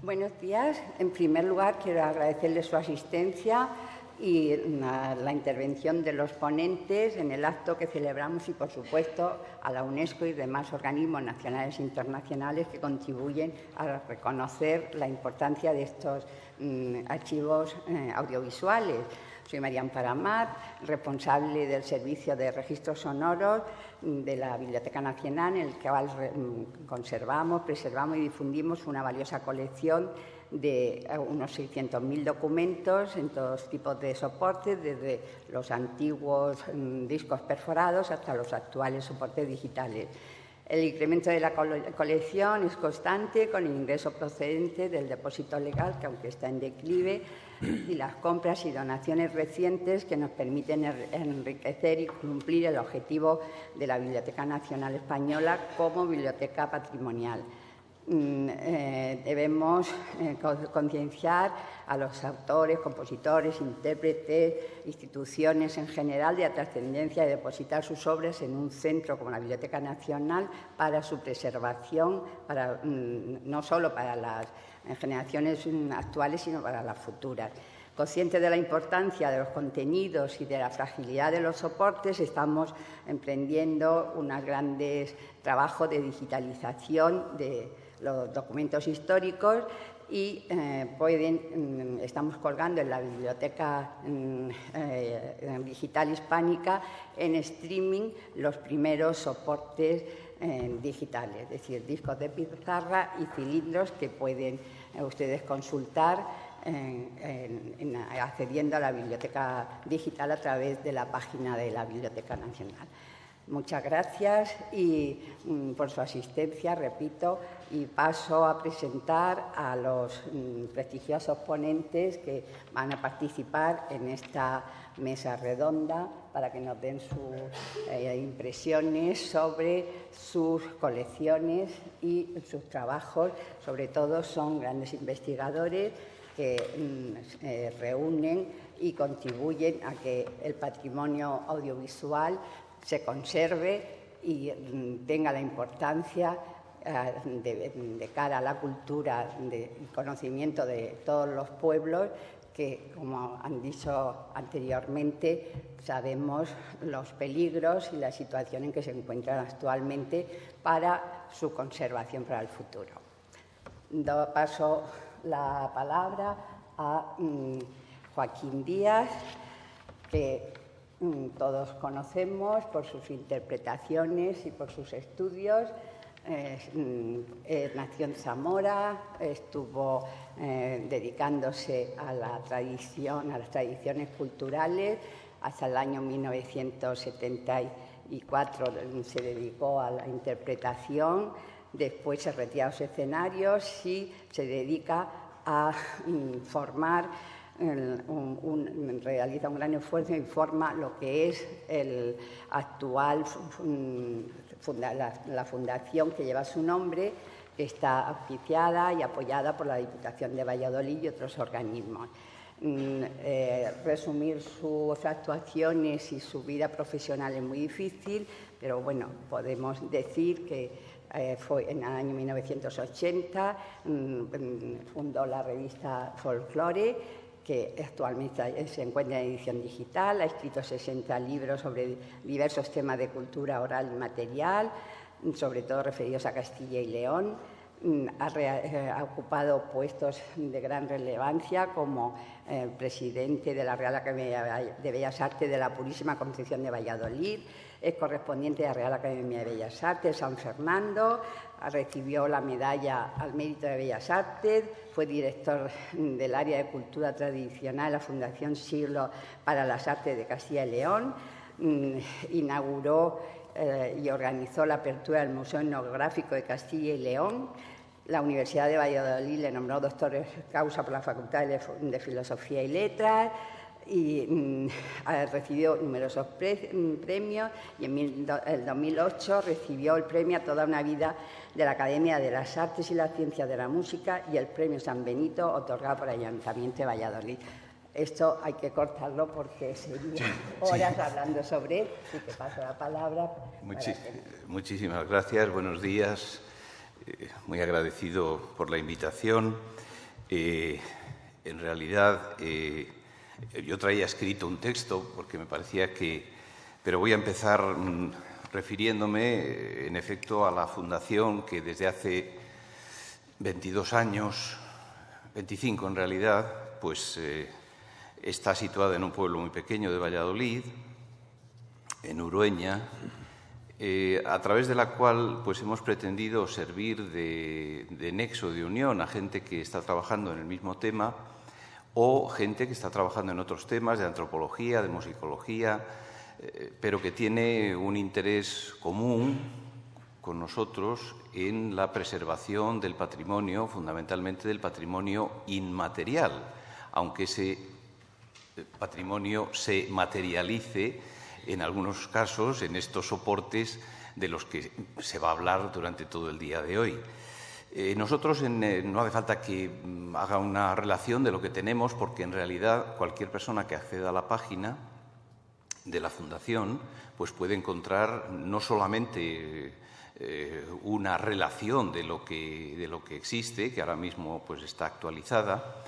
Buenos días. En primer lugar, quiero agradecerle su asistencia y la intervención de los ponentes en el acto que celebramos y, por supuesto, a la UNESCO y demás organismos nacionales e internacionales que contribuyen a reconocer la importancia de estos archivos audiovisuales. Soy María Amparo Amat, responsable del Servicio de Registros Sonoros de la Biblioteca Nacional, en el que conservamos, preservamos y difundimos una valiosa colección de unos 600.000 documentos en todos tipos de soportes, desde los antiguos discos perforados hasta los actuales soportes digitales. El incremento de la colección es constante, con el ingreso procedente del depósito legal, que aunque está en declive, y las compras y donaciones recientes que nos permiten enriquecer y cumplir el objetivo de la Biblioteca Nacional Española como biblioteca patrimonial. Debemos concienciar a los autores, compositores, intérpretes, instituciones en general de la trascendencia de depositar sus obras en un centro como la Biblioteca Nacional para su preservación, no solo para las generaciones actuales, sino para las futuras. Conscientes de la importancia de los contenidos y de la fragilidad de los soportes, estamos emprendiendo unos grandes trabajos de digitalización de los documentos históricos y estamos colgando en la Biblioteca Digital Hispánica en streaming los primeros soportes digitales, es decir, discos de pizarra y cilindros que pueden ustedes consultar accediendo a la Biblioteca Digital a través de la página de la Biblioteca Nacional. Muchas gracias por su asistencia, repito, y paso a presentar a los prestigiosos ponentes que van a participar en esta mesa redonda para que nos den sus impresiones sobre sus colecciones y sus trabajos. Sobre todo son grandes investigadores que reúnen y contribuyen a que el patrimonio audiovisual se conserve y tenga la importancia de cara a la cultura y conocimiento de todos los pueblos que, como han dicho anteriormente, sabemos los peligros y la situación en que se encuentran actualmente para su conservación para el futuro. Paso la palabra a Joaquín Díaz, que todos conocemos por sus interpretaciones y por sus estudios. Nació en Zamora, estuvo dedicándose a la tradición, a las tradiciones culturales. Hasta el año 1974 se dedicó a la interpretación. Después se retira a los escenarios y se dedica a formar, realiza un gran esfuerzo y forma lo que es el actual la fundación que lleva su nombre, que está auspiciada y apoyada por la Diputación de Valladolid y otros organismos. Resumir sus actuaciones y su vida profesional es muy difícil, pero bueno, podemos decir que fue en el año 1980, fundó la revista Folklore, que actualmente se encuentra en edición digital. Ha escrito 60 libros sobre diversos temas de cultura oral y material, sobre todo referidos a Castilla y León. Ha ocupado puestos de gran relevancia como presidente de la Real Academia de Bellas Artes de la Purísima Concepción de Valladolid, es correspondiente de la Real Academia de Bellas Artes de San Fernando, recibió la medalla al Mérito de Bellas Artes, fue director del área de cultura tradicional de la Fundación Siglo para las Artes de Castilla y León, inauguró y organizó la apertura del Museo Etnográfico de Castilla y León. La Universidad de Valladolid le nombró doctor causa por la Facultad de Filosofía y Letras y recibió numerosos premios, y en el 2008 recibió el premio a toda una vida de la Academia de las Artes y las Ciencias de la Música y el premio San Benito otorgado por el Ayuntamiento de Valladolid. Esto hay que cortarlo porque sería horas hablando sobre él, así que paso la palabra. Muchísimas gracias, buenos días. Muy agradecido por la invitación En realidad, yo traía escrito un texto porque me parecía que... Pero voy a empezar refiriéndome, en efecto, a la fundación que desde hace 22 años, 25 en realidad, pues está situada en un pueblo muy pequeño de Valladolid, en Urueña, a través de la cual pues hemos pretendido servir de nexo de unión a gente que está trabajando en el mismo tema o gente que está trabajando en otros temas de antropología, de musicología, pero que tiene un interés común con nosotros en la preservación del patrimonio, fundamentalmente del patrimonio inmaterial, aunque ese patrimonio se materialice en algunos casos en estos soportes de los que se va a hablar durante todo el día de hoy. Nosotros no hace falta que haga una relación de lo que tenemos, porque en realidad cualquier persona que acceda a la página de la Fundación pues puede encontrar no solamente una relación de lo que existe, que ahora mismo pues está actualizada.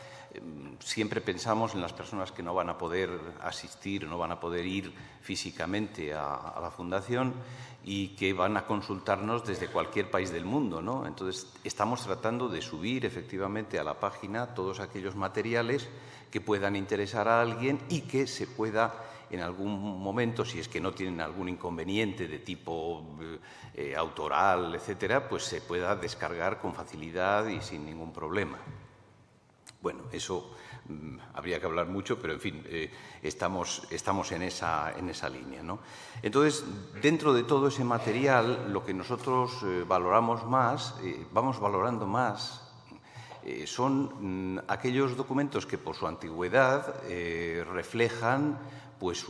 Siempre pensamos en las personas que no van a poder asistir, no van a poder ir físicamente a la Fundación y que van a consultarnos desde cualquier país del mundo, ¿no? Entonces, estamos tratando de subir efectivamente a la página todos aquellos materiales que puedan interesar a alguien y que se pueda en algún momento, si es que no tienen algún inconveniente de tipo autoral, etcétera, pues se pueda descargar con facilidad y sin ningún problema. Bueno, eso habría que hablar mucho, pero en fin, estamos en esa línea, ¿no? Entonces, dentro de todo ese material, lo que nosotros valoramos más, vamos valorando más, son aquellos documentos que por su antigüedad reflejan pues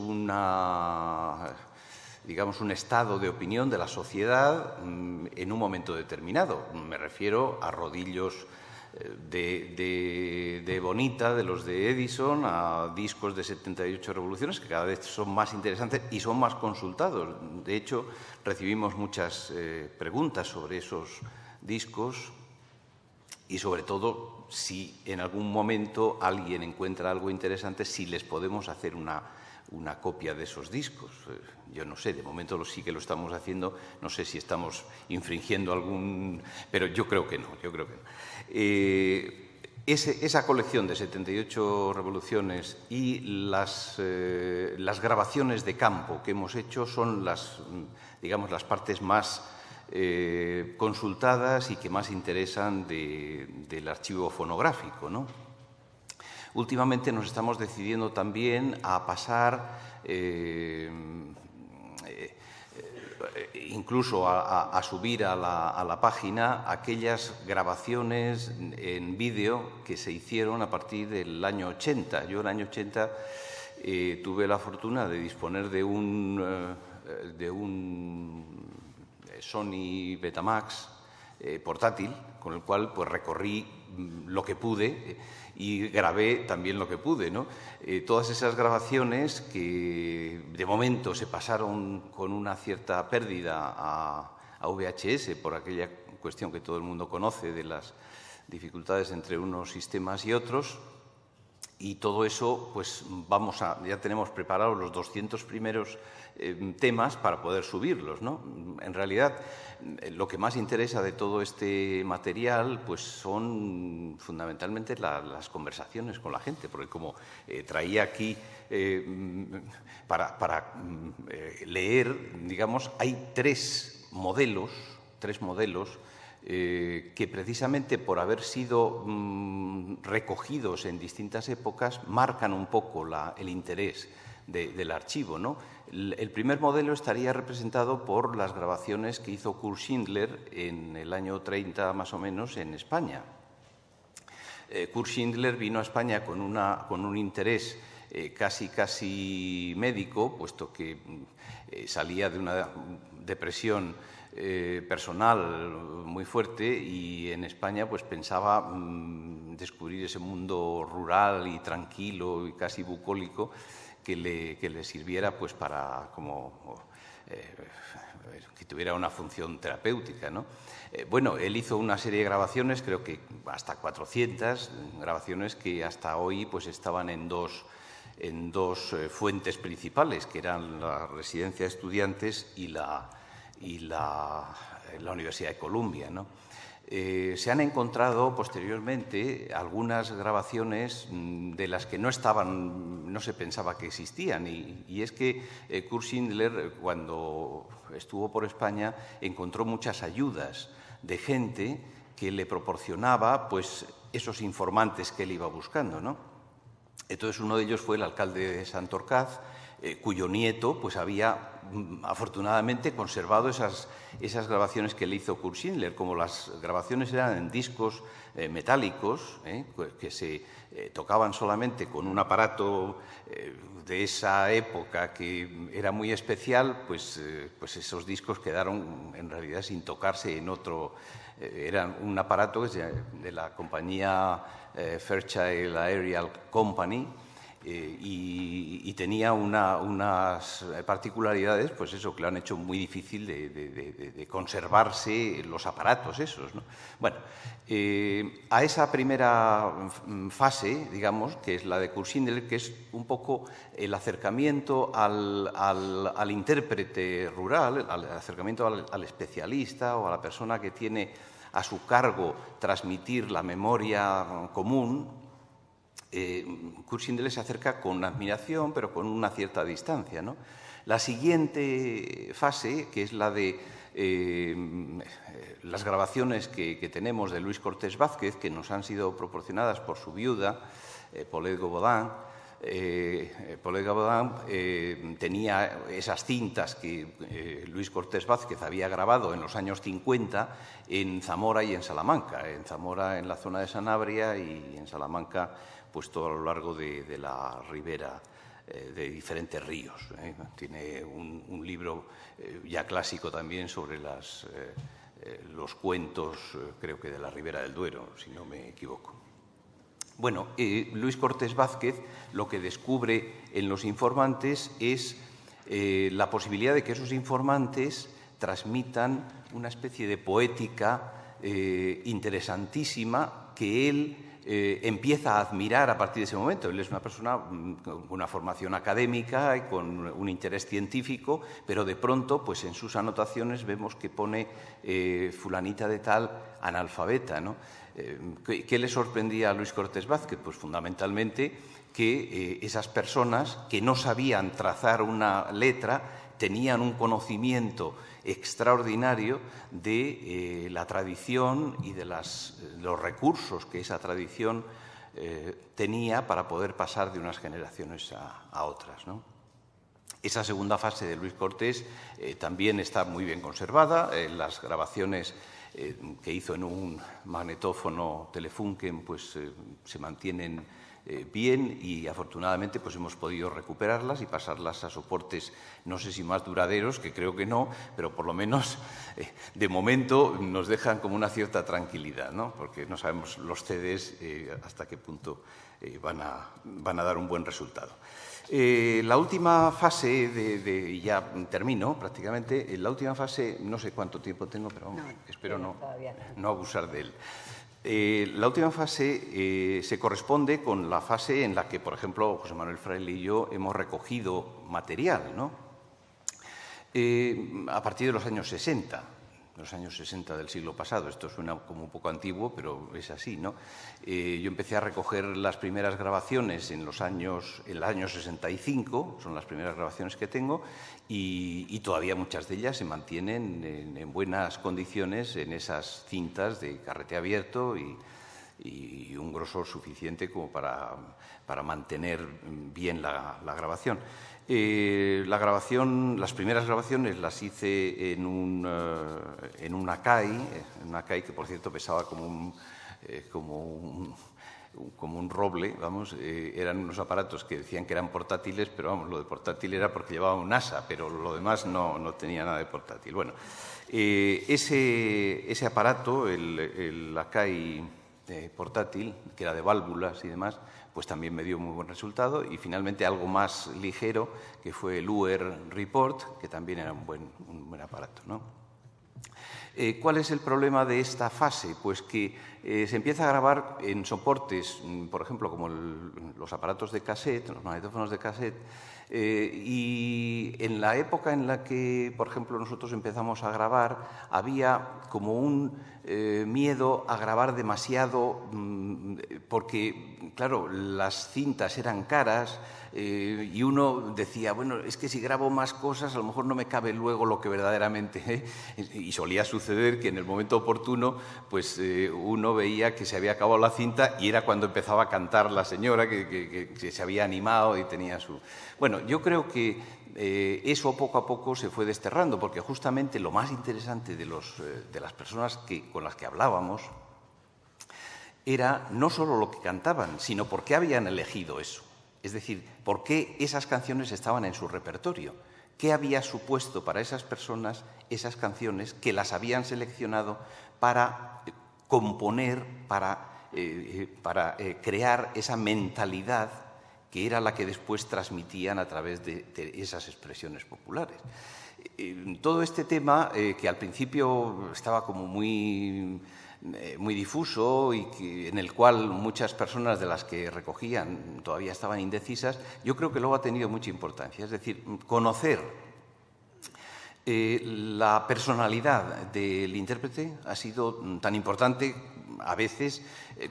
digamos, un estado de opinión de la sociedad en un momento determinado. Me refiero a rodillos de Bonita, de los de Edison, a discos de 78 revoluciones, que cada vez son más interesantes y son más consultados. De hecho, recibimos muchas preguntas sobre esos discos y, sobre todo, si en algún momento alguien encuentra algo interesante, si les podemos hacer una copia de esos discos. Yo no sé, de momento sí que lo estamos haciendo, no sé si estamos infringiendo algún... pero yo creo que no, esa colección de 78 revoluciones y las grabaciones de campo que hemos hecho son digamos, las partes más consultadas y que más interesan del archivo fonográfico, ¿no? Últimamente nos estamos decidiendo también a pasar incluso a subir a la página aquellas grabaciones en vídeo que se hicieron a partir del año 80. Yo en el año 80 tuve la fortuna de disponer de un Sony Betamax portátil, con el cual pues recorrí lo que pude y grabé también lo que pude, ¿no? Todas esas grabaciones que de momento se pasaron con una cierta pérdida a VHS por aquella cuestión que todo el mundo conoce de las dificultades entre unos sistemas y otros, y todo eso pues ya tenemos preparados los 200 primeros temas para poder subirlos, ¿no? En realidad, lo que más interesa de todo este material pues son fundamentalmente las conversaciones con la gente, porque como traía aquí para leer, digamos, hay tres modelos que precisamente por haber sido recogidos en distintas épocas marcan un poco el interés del archivo, ¿no? El primer modelo estaría representado por las grabaciones que hizo Kurt Schindler en el año 30 más o menos en España. Kurt Schindler vino a España con un interés casi médico, puesto que salía de una depresión personal muy fuerte, y en España pues pensaba descubrir ese mundo rural y tranquilo y casi bucólico que le sirviera pues para como que tuviera una función terapéutica, ¿no? Bueno, él hizo una serie de grabaciones, creo que hasta 400 grabaciones que hasta hoy pues estaban en dos fuentes principales, que eran la residencia de estudiantes y la Universidad de Columbia, ¿no? Se han encontrado posteriormente algunas grabaciones de las que no se pensaba que existían, y es que Kurt Schindler, cuando estuvo por España, encontró muchas ayudas de gente que le proporcionaba pues esos informantes que él iba buscando, ¿no? Entonces, uno de ellos fue el alcalde de Santorcaz, cuyo nieto pues había afortunadamente conservado esas grabaciones que le hizo Kurt Schindler. Como las grabaciones eran en discos metálicos, que se tocaban solamente con un aparato de esa época que era muy especial, pues esos discos quedaron en realidad sin tocarse en otro. Era un aparato de la compañía Fairchild Aerial Company, y tenía unas particularidades, pues eso, que lo han hecho muy difícil de conservarse los aparatos esos, ¿no? Bueno, a esa primera fase, digamos, que es la de Kurt Schindler, que es un poco el acercamiento al intérprete rural, al acercamiento al especialista o a la persona que tiene a su cargo transmitir la memoria común. Kurt Schindler se acerca con admiración, pero con una cierta distancia, ¿no? La siguiente fase, que es la de las grabaciones que tenemos de Luis Cortés Vázquez, que nos han sido proporcionadas por su viuda, Paulette Gaudin. Paulette Gaudin tenía esas cintas que Luis Cortés Vázquez había grabado en los años 50 en Zamora y en Salamanca. En Zamora en la zona de Sanabria y en Salamanca pues todo a lo largo de la ribera de diferentes ríos. Tiene un libro ya clásico también sobre los cuentos, creo que de la Ribera del Duero, si no me equivoco. Bueno, Luis Cortés Vázquez lo que descubre en los informantes es la posibilidad de que esos informantes transmitan una especie de poética interesantísima que él empieza a admirar a partir de ese momento. Él es una persona con una formación académica y con un interés científico, pero de pronto, pues en sus anotaciones vemos que pone fulanita de tal analfabeta, ¿no? ¿Qué le sorprendía a Luis Cortés Vázquez? Pues fundamentalmente que esas personas que no sabían trazar una letra tenían un conocimiento extraordinario de la tradición y de los recursos que esa tradición tenía para poder pasar de unas generaciones a otras, ¿no? Esa segunda fase de Luis Cortés también está muy bien conservada. Las grabaciones que hizo en un magnetófono Telefunken pues se mantienen bien, y afortunadamente pues hemos podido recuperarlas y pasarlas a soportes, no sé si más duraderos, que creo que no, pero por lo menos de momento nos dejan como una cierta tranquilidad, ¿no? Porque no sabemos los CDs hasta qué punto van a dar un buen resultado. La última fase ya termino prácticamente. La última fase, no sé cuánto tiempo tengo, pero espero no abusar de él. La última fase se corresponde con la fase en la que, por ejemplo, José Manuel Fraile y yo hemos recogido material, ¿no? A partir de los años 60. Los años 60 del siglo pasado. Esto suena como un poco antiguo, pero es así, ¿no? Yo empecé a recoger las primeras grabaciones en el año 65, son las primeras grabaciones que tengo, y todavía muchas de ellas se mantienen en buenas condiciones en esas cintas de carrete abierto y un grosor suficiente como para mantener bien la grabación. Las primeras grabaciones las hice en un Akai que por cierto pesaba como un roble, vamos. Eran unos aparatos que decían que eran portátiles, pero vamos, lo de portátil era porque llevaba un asa, pero lo demás no tenía nada de portátil. Bueno, ese aparato, el Akai portátil, que era de válvulas y demás, pues también me dio muy buen resultado. Y finalmente algo más ligero, que fue el UR Report, que también era un buen aparato, ¿no? ¿Cuál es el problema de esta fase? Pues que se empieza a grabar en soportes, por ejemplo, como los aparatos de cassette, los magnetófonos de cassette, y en la época en la que, por ejemplo, nosotros empezamos a grabar, había como un miedo a grabar demasiado, porque, claro, las cintas eran caras y uno decía, bueno, es que si grabo más cosas a lo mejor no me cabe luego lo que verdaderamente... Y solía suceder que en el momento oportuno pues uno veía que se había acabado la cinta y era cuando empezaba a cantar la señora que se había animado y tenía su... Bueno, yo creo que eso poco a poco se fue desterrando, porque justamente lo más interesante de las personas con las que hablábamos era no solo lo que cantaban, sino por qué habían elegido eso. Es decir, por qué esas canciones estaban en su repertorio. ¿Qué había supuesto para esas personas esas canciones que las habían seleccionado para componer, para crear esa mentalidad que era la que después transmitían a través de esas expresiones populares? Todo este tema, que al principio estaba como muy difuso y en el cual muchas personas de las que recogían todavía estaban indecisas, yo creo que luego ha tenido mucha importancia. Es decir, conocer la personalidad del intérprete ha sido tan importante a veces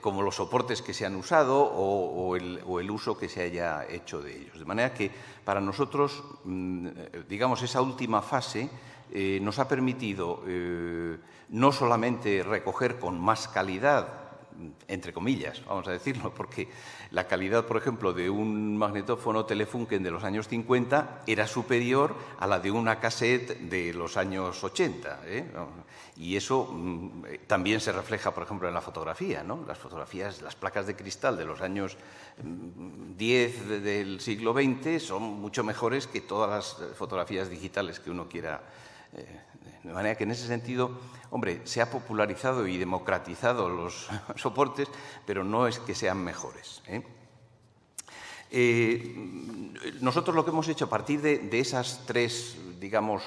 como los soportes que se han usado o el uso que se haya hecho de ellos. De manera que para nosotros, digamos, esa última fase nos ha permitido no solamente recoger con más calidad, entre comillas, vamos a decirlo, porque la calidad, por ejemplo, de un magnetófono Telefunken de los años 50 era superior a la de una cassette de los años 80, Y eso también se refleja, por ejemplo, en la fotografía, ¿no? Las fotografías, las placas de cristal de los años 10 del siglo XX son mucho mejores que todas las fotografías digitales que uno quiera. De manera que en ese sentido, hombre, se ha popularizado y democratizado los soportes, pero no es que sean mejores, Nosotros lo que hemos hecho a partir de esas tres, digamos,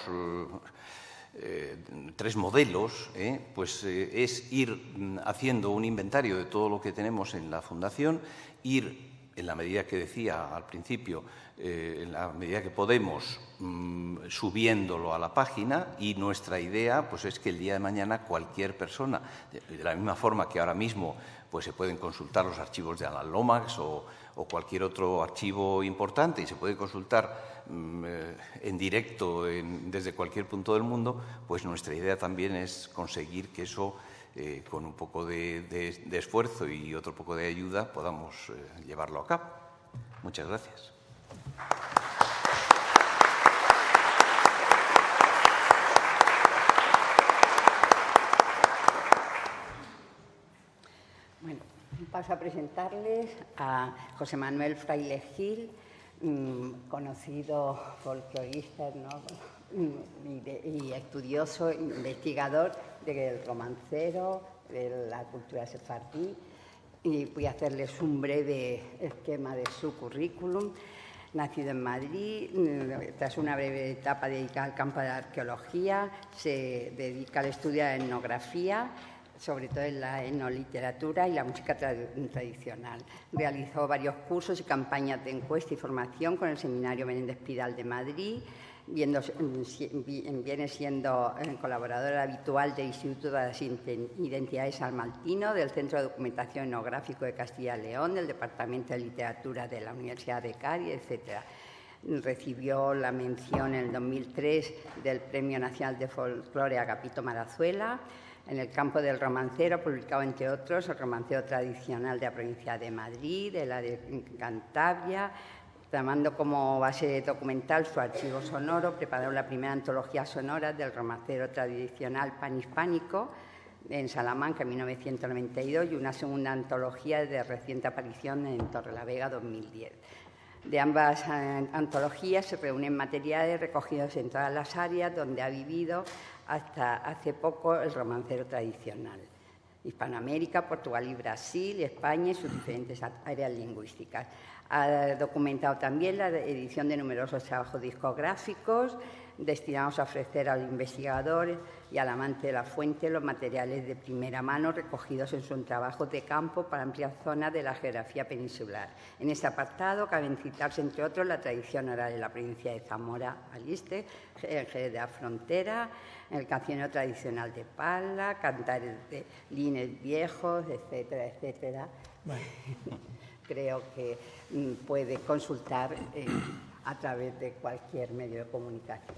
tres modelos, pues es ir haciendo un inventario de todo lo que tenemos en la Fundación, ir, en la medida que decía al principio, en la medida que podemos, subiéndolo a la página, y nuestra idea pues, es que el día de mañana cualquier persona, de la misma forma que ahora mismo pues, se pueden consultar los archivos de Alan Lomax o cualquier otro archivo importante y se puede consultar en directo desde cualquier punto del mundo, pues nuestra idea también es conseguir que eso, con un poco de esfuerzo y otro poco de ayuda, podamos llevarlo a cabo. Muchas gracias. Bueno, paso a presentarles a José Manuel Fraile Gil, conocido folclorista, ¿no? y estudioso, investigador del romancero, de la cultura sefardí, y voy a hacerles un breve esquema de su currículum. Nacido en Madrid, tras una breve etapa dedicada al campo de la arqueología, se dedica al estudio de la etnografía, sobre todo en la etnoliteratura y la música tradicional. Realizó varios cursos y campañas de encuesta y formación con el Seminario Menéndez Pidal de Madrid. Viene siendo colaborador habitual del Instituto de las Identidades Salmantino, del Centro de Documentación Etnográfico de Castilla y León, del Departamento de Literatura de la Universidad de Cádiz, etc. Recibió la mención en el 2003 del Premio Nacional de Folclore Agapito Marazuela. En el campo del romancero ha publicado, entre otros, el romancero tradicional de la provincia de Madrid, de la de Cantabria. Tomando como base documental su archivo sonoro, preparó la primera antología sonora del romancero tradicional panhispánico en Salamanca en 1992 y una segunda antología de reciente aparición en Torrelavega 2010. De ambas antologías se reúnen materiales recogidos en todas las áreas donde ha vivido hasta hace poco el romancero tradicional. Hispanoamérica, Portugal y Brasil, España y sus diferentes áreas lingüísticas. Ha documentado también la edición de numerosos trabajos discográficos destinados a ofrecer al investigador y al amante de la fuente los materiales de primera mano recogidos en sus trabajos de campo para ampliar zonas de la geografía peninsular. En este apartado caben citarse, entre otros, la tradición oral en la provincia de Zamora, Aliste, el Jerez de la Frontera, el cancionero tradicional de Pala, cantares de lines viejos, etcétera, etcétera. Bueno. Creo que puede consultar a través de cualquier medio de comunicación.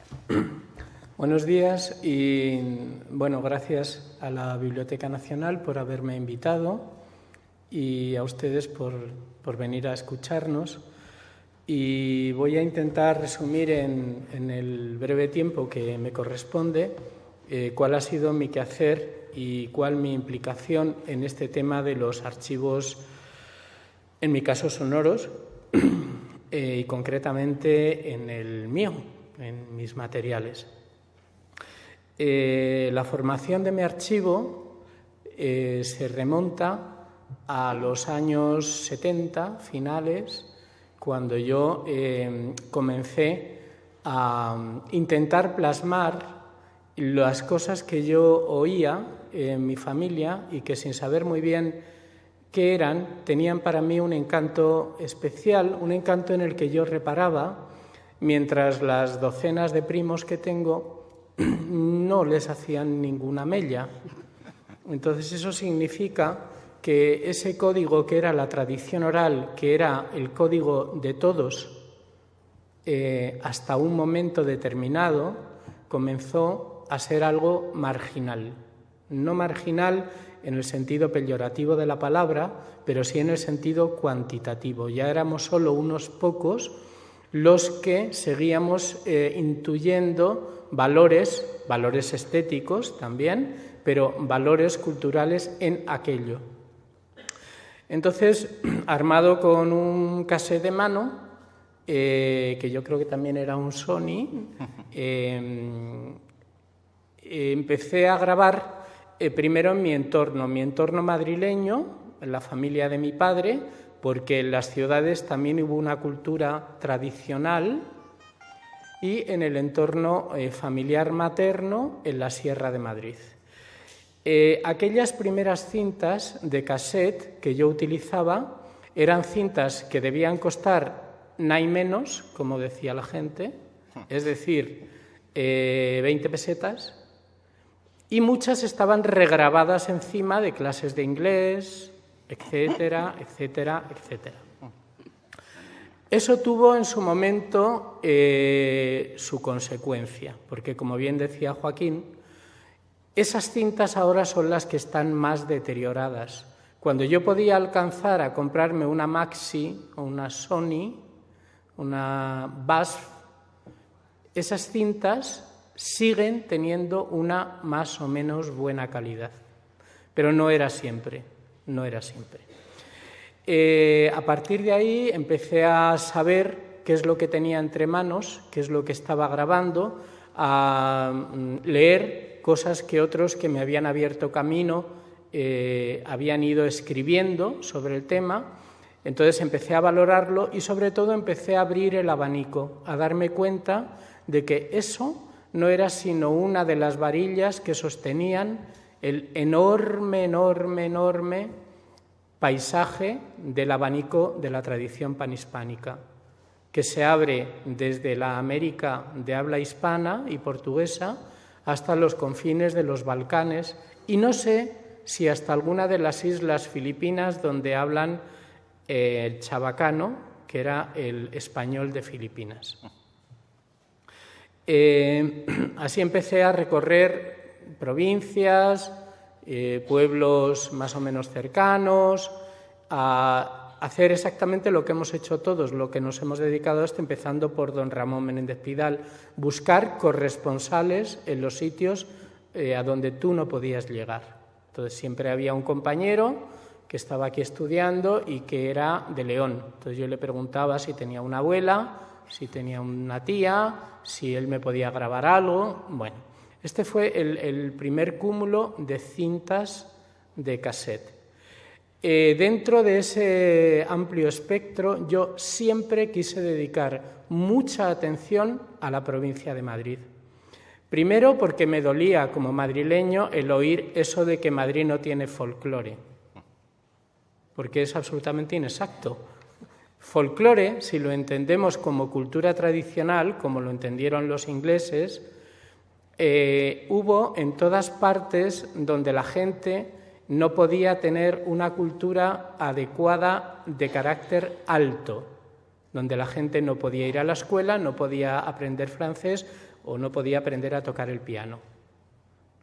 Buenos días y, bueno, gracias a la Biblioteca Nacional por haberme invitado y a ustedes por venir a escucharnos. Y voy a intentar resumir en el breve tiempo que me corresponde cuál ha sido mi quehacer y cuál mi implicación en este tema de los archivos, en mi caso sonoros, y concretamente en el mío, en mis materiales. La formación de mi archivo se remonta a los años 70, finales, cuando yo comencé a intentar plasmar las cosas que yo oía en mi familia y que, sin saber muy bien qué eran, tenían para mí un encanto especial, un encanto en el que yo reparaba, mientras las docenas de primos que tengo no les hacían ninguna mella. Entonces eso significa que ese código que era la tradición oral, que era el código de todos, hasta un momento determinado, comenzó a ser algo marginal. No marginal en el sentido peyorativo de la palabra, pero sí en el sentido cuantitativo. Ya éramos solo unos pocos los que seguíamos intuyendo valores estéticos también, pero valores culturales en aquello. Entonces, armado con un cassette de mano, que yo creo que también era un Sony, empecé a grabar primero en mi entorno madrileño, en la familia de mi padre, porque en las ciudades también hubo una cultura tradicional, y en el entorno familiar materno en la Sierra de Madrid. Aquellas primeras cintas de cassette que yo utilizaba eran cintas que debían costar nada menos, como decía la gente, es decir, 20 pesetas, y muchas estaban regrabadas encima de clases de inglés, etcétera, etcétera, etcétera. Eso tuvo en su momento su consecuencia, porque, como bien decía Joaquín, esas cintas ahora son las que están más deterioradas. Cuando yo podía alcanzar a comprarme una Maxi o una Sony, una BASF, esas cintas siguen teniendo una más o menos buena calidad, pero no era siempre, no era siempre. A partir de ahí empecé a saber qué es lo que tenía entre manos, qué es lo que estaba grabando, a leer cosas que otros que me habían abierto camino habían ido escribiendo sobre el tema. Entonces empecé a valorarlo y, sobre todo, empecé a abrir el abanico, a darme cuenta de que eso no era sino una de las varillas que sostenían el enorme paisaje del abanico de la tradición panhispánica, que se abre desde la América de habla hispana y portuguesa hasta los confines de los Balcanes, y no sé si hasta alguna de las islas filipinas donde hablan el chabacano, que era el español de Filipinas. Así empecé a recorrer provincias, pueblos más o menos cercanos, a hacer exactamente lo que hemos hecho todos, lo que nos hemos dedicado a esto, empezando por don Ramón Menéndez Pidal, buscar corresponsales en los sitios a donde tú no podías llegar. Entonces siempre había un compañero que estaba aquí estudiando y que era de León. Entonces yo le preguntaba si tenía una abuela, si tenía una tía, si él me podía grabar algo. Bueno, este fue el primer cúmulo de cintas de cassette. Dentro de ese amplio espectro, yo siempre quise dedicar mucha atención a la provincia de Madrid. Primero, porque me dolía como madrileño el oír eso de que Madrid no tiene folclore, porque es absolutamente inexacto. Folclore, si lo entendemos como cultura tradicional, como lo entendieron los ingleses, hubo en todas partes donde la gente no podía tener una cultura adecuada de carácter alto, donde la gente no podía ir a la escuela, no podía aprender francés o no podía aprender a tocar el piano.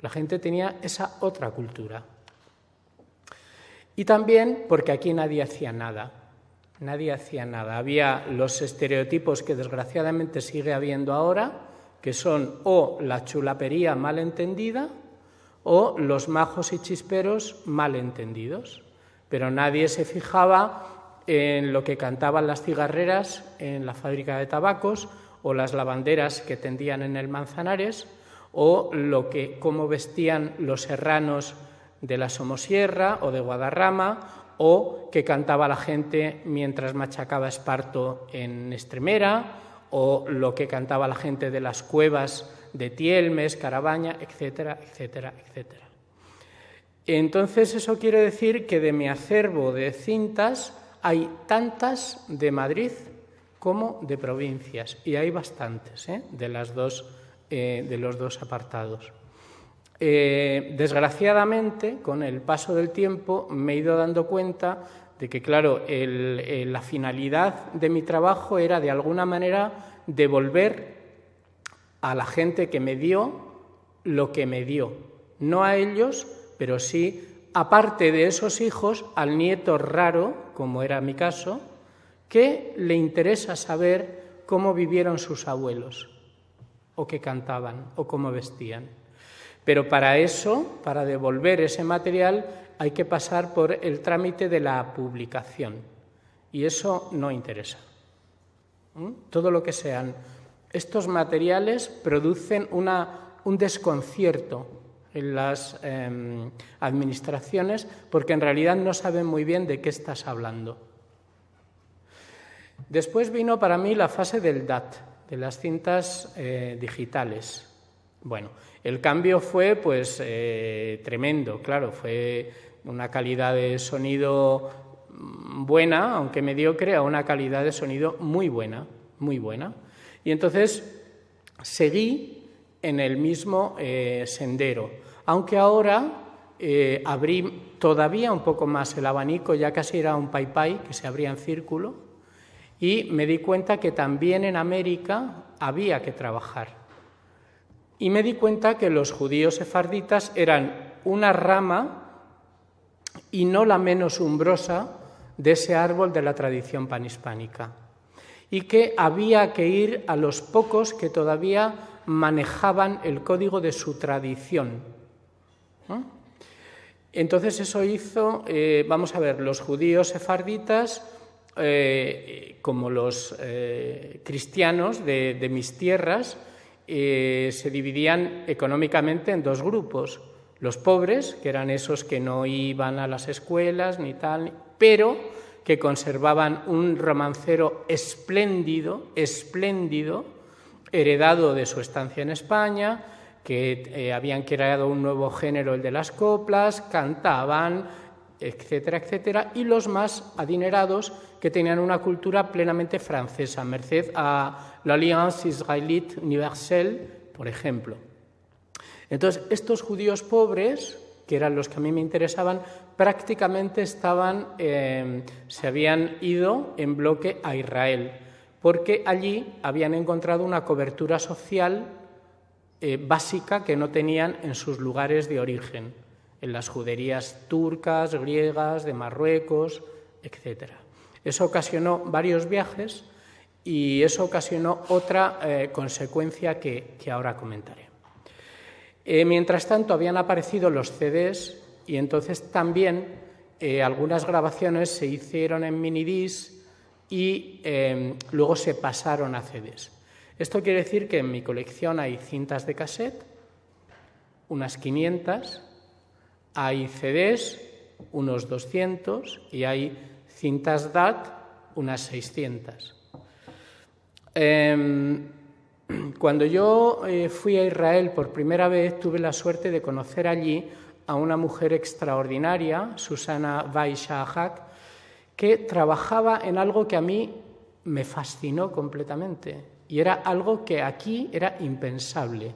La gente tenía esa otra cultura. Y también porque aquí nadie hacía nada. Nadie hacía nada. Había los estereotipos que desgraciadamente sigue habiendo ahora, que son o la chulapería mal entendida o los majos y chisperos mal entendidos. Pero nadie se fijaba en lo que cantaban las cigarreras en la fábrica de tabacos o las lavanderas que tendían en el Manzanares o cómo vestían los serranos de la Somosierra o de Guadarrama o que cantaba la gente mientras machacaba esparto en Estremera o lo que cantaba la gente de las cuevas de Tielmes, Carabaña, etcétera, etcétera, etcétera. Entonces, eso quiere decir que de mi acervo de cintas hay tantas de Madrid como de provincias, y hay bastantes de los dos apartados. Desgraciadamente, con el paso del tiempo, me he ido dando cuenta de que, claro, la finalidad de mi trabajo era, de alguna manera, devolver a la gente que me dio lo que me dio. No a ellos, pero sí, aparte de esos hijos, al nieto raro, como era mi caso, que le interesa saber cómo vivieron sus abuelos, o qué cantaban, o cómo vestían. Pero para eso, para devolver ese material, hay que pasar por el trámite de la publicación. Y eso no interesa. Todo lo que sean estos materiales producen un desconcierto en las administraciones porque en realidad no saben muy bien de qué estás hablando. Después vino para mí la fase del DAT, de las cintas digitales. Bueno, el cambio fue tremendo, claro, fue una calidad de sonido buena, aunque mediocre, a una calidad de sonido muy buena, muy buena. Y entonces seguí en el mismo sendero, aunque ahora abrí todavía un poco más el abanico, ya casi era un pay-pay que se abría en círculo, y me di cuenta que también en América había que trabajar. Y me di cuenta que los judíos sefarditas eran una rama y no la menos umbrosa de ese árbol de la tradición panhispánica, y que había que ir a los pocos que todavía manejaban el código de su tradición. Entonces eso hizo, vamos a ver, los judíos sefarditas, como los cristianos de mis tierras, se dividían económicamente en dos grupos. Los pobres, que eran esos que no iban a las escuelas ni tal, pero que conservaban un romancero espléndido, heredado de su estancia en España, que habían creado un nuevo género, el de las coplas, cantaban, etcétera, etcétera, y los más adinerados, que tenían una cultura plenamente francesa, merced a l'Alliance Israélite Universelle, por ejemplo. Entonces, estos judíos pobres, que eran los que a mí me interesaban, prácticamente se habían ido en bloque a Israel, porque allí habían encontrado una cobertura social básica que no tenían en sus lugares de origen, en las juderías turcas, griegas, de Marruecos, etc. Eso ocasionó varios viajes y eso ocasionó otra consecuencia que ahora comentaré. Mientras tanto, habían aparecido los CDs y entonces también algunas grabaciones se hicieron en minidisc y luego se pasaron a CDs. Esto quiere decir que en mi colección hay cintas de cassette, unas 500, Hay CDs, unos 200, y hay cintas DAT, unas 600. Cuando yo fui a Israel por primera vez, tuve la suerte de conocer allí a una mujer extraordinaria, Susana Weishahak, que trabajaba en algo que a mí me fascinó completamente, y era algo que aquí era impensable.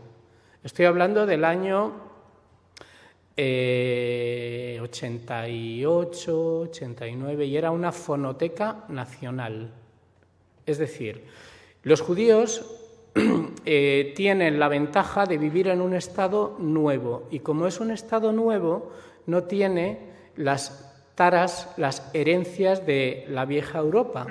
Estoy hablando del año 88, 89, y era una fonoteca nacional. Es decir, los judíos tienen la ventaja de vivir en un estado nuevo, y como es un estado nuevo, no tiene las taras, las herencias de la vieja Europa.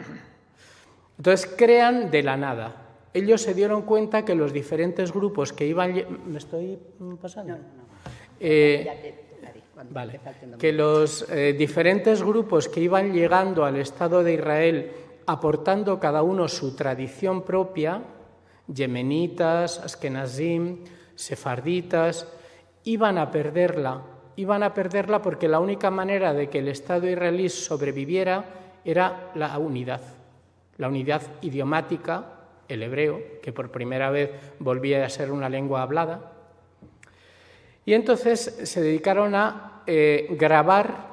Entonces crean de la nada. Ellos se dieron cuenta que los diferentes grupos que iban... ¿Me estoy pasando? No. Vale. Que los diferentes grupos que iban llegando al Estado de Israel, aportando cada uno su tradición propia, yemenitas, askenazim, sefarditas, iban a perderla porque la única manera de que el Estado israelí sobreviviera era la unidad idiomática, el hebreo, que por primera vez volvía a ser una lengua hablada. Y entonces se dedicaron a grabar,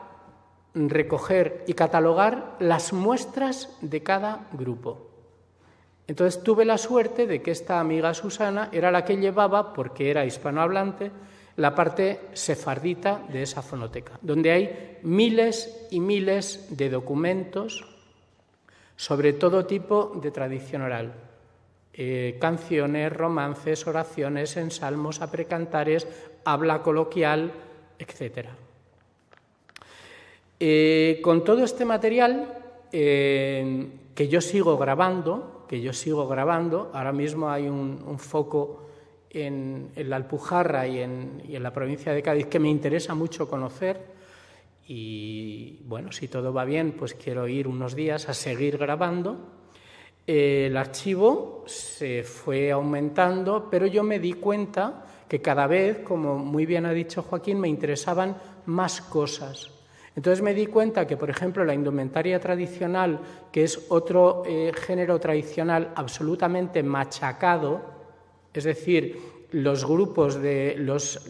recoger y catalogar las muestras de cada grupo. Entonces tuve la suerte de que esta amiga Susana era la que llevaba, porque era hispanohablante, la parte sefardita de esa fonoteca, donde hay miles y miles de documentos sobre todo tipo de tradición oral. Canciones, romances, oraciones, ensalmos, aprecantares, habla coloquial, etc. Con todo este material que yo sigo grabando, ahora mismo hay un foco en la Alpujarra y en la provincia de Cádiz que me interesa mucho conocer, y bueno, si todo va bien, pues quiero ir unos días a seguir grabando. El archivo se fue aumentando, pero yo me di cuenta que cada vez, como muy bien ha dicho Joaquín, me interesaban más cosas. Entonces me di cuenta que, por ejemplo, la indumentaria tradicional, que es otro género tradicional absolutamente machacado, es decir, los grupos de los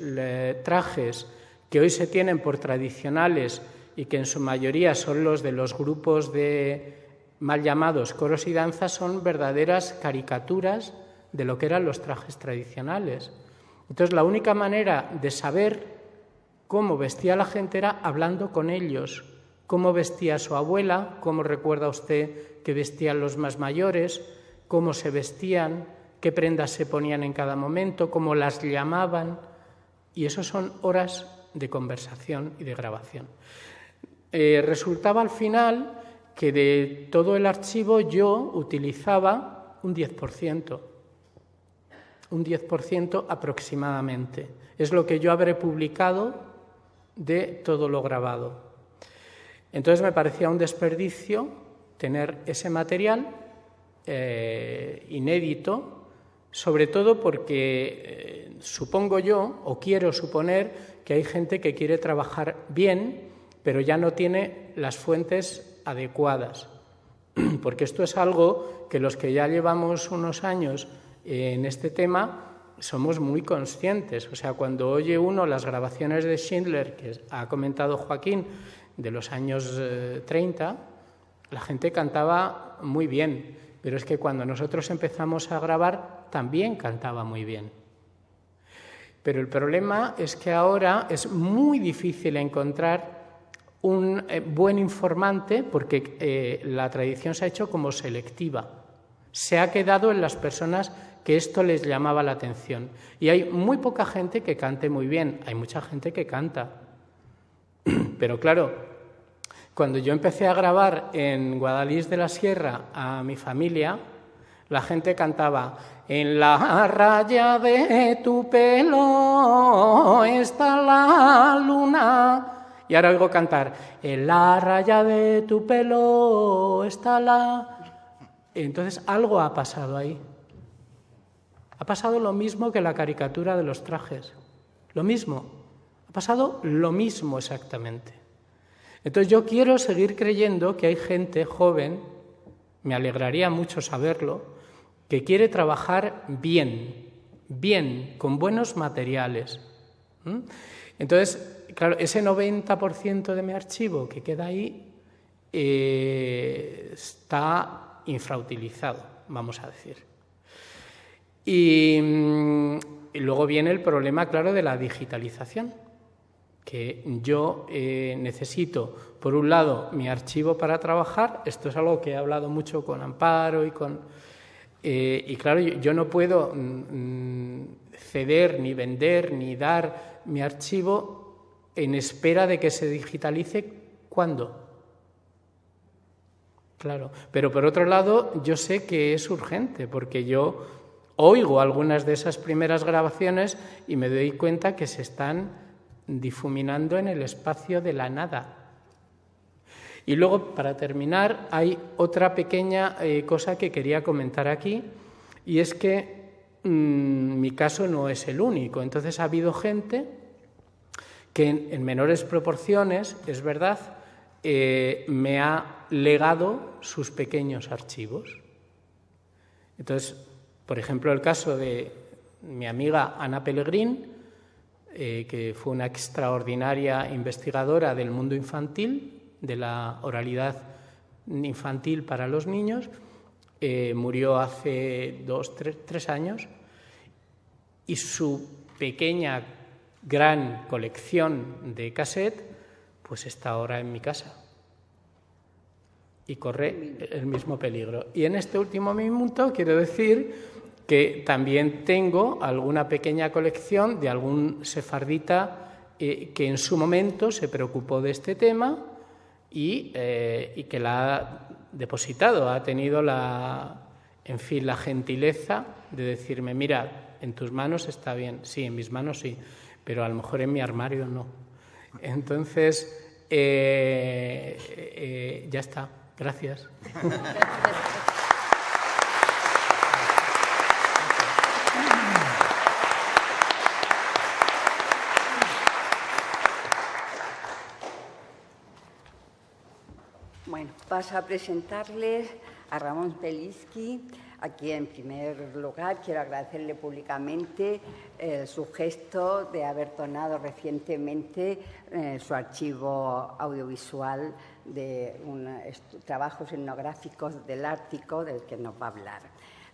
trajes que hoy se tienen por tradicionales y que en su mayoría son los de los grupos de mal llamados coros y danzas, son verdaderas caricaturas de lo que eran los trajes tradicionales. Entonces, la única manera de saber cómo vestía la gente era hablando con ellos, cómo vestía su abuela, cómo recuerda usted que vestían los más mayores, cómo se vestían, qué prendas se ponían en cada momento, cómo las llamaban, y eso son horas de conversación y de grabación. Resultaba al final que de todo el archivo yo utilizaba un 10% aproximadamente. Es lo que yo habré publicado de todo lo grabado. Entonces me parecía un desperdicio tener ese material inédito, sobre todo porque supongo yo, o quiero suponer, que hay gente que quiere trabajar bien, pero ya no tiene las fuentes adecuadas. Porque esto es algo que los que ya llevamos unos años en este tema somos muy conscientes. O sea, cuando oye uno las grabaciones de Schindler, que ha comentado Joaquín, de los años 30, la gente cantaba muy bien, pero es que cuando nosotros empezamos a grabar también cantaba muy bien. Pero el problema es que ahora es muy difícil encontrar un buen informante porque la tradición se ha hecho como selectiva. Se ha quedado en las personas que esto les llamaba la atención. Y hay muy poca gente que cante muy bien, hay mucha gente que canta. Pero claro, cuando yo empecé a grabar en Guadalís de la Sierra a mi familia, la gente cantaba: en la raya de tu pelo está la luna. Y ahora oigo cantar: en la raya de tu pelo está la... Entonces algo ha pasado ahí. Ha pasado lo mismo que la caricatura de los trajes. Lo mismo. Ha pasado lo mismo exactamente. Entonces yo quiero seguir creyendo que hay gente joven, me alegraría mucho saberlo, que quiere trabajar bien, con buenos materiales. Entonces, claro, ese 90% de mi archivo que queda ahí está infrautilizado, vamos a decir. Y luego viene el problema, claro, de la digitalización, que yo necesito, por un lado, mi archivo para trabajar. Esto es algo que he hablado mucho con Amparo y claro, yo no puedo ceder, ni vender, ni dar mi archivo en espera de que se digitalice. ¿Cuándo? Claro, pero por otro lado, yo sé que es urgente, porque yo oigo algunas de esas primeras grabaciones y me doy cuenta que se están difuminando en el espacio de la nada. Y luego, para terminar, hay otra pequeña cosa que quería comentar aquí, y es que mi caso no es el único. Entonces ha habido gente que en menores proporciones, es verdad, me ha legado sus pequeños archivos. Entonces, por ejemplo, el caso de mi amiga Ana Pellegrín, que fue una extraordinaria investigadora del mundo infantil, de la oralidad infantil para los niños, murió hace 3 años, y su pequeña, gran colección de cassette pues está ahora en mi casa y corre el mismo peligro. Y en este último minuto quiero decir que también tengo alguna pequeña colección de algún sefardita que en su momento se preocupó de este tema y que la ha depositado, ha tenido la gentileza de decirme: mira, en tus manos está bien. Sí, en mis manos sí, pero a lo mejor en mi armario no. Entonces, ya está. Gracias. Bueno, paso a presentarles a Ramón Peliski, a quien en primer lugar quiero agradecerle públicamente su gesto de haber donado recientemente su archivo audiovisual de trabajos etnográficos del Ártico, del que nos va a hablar.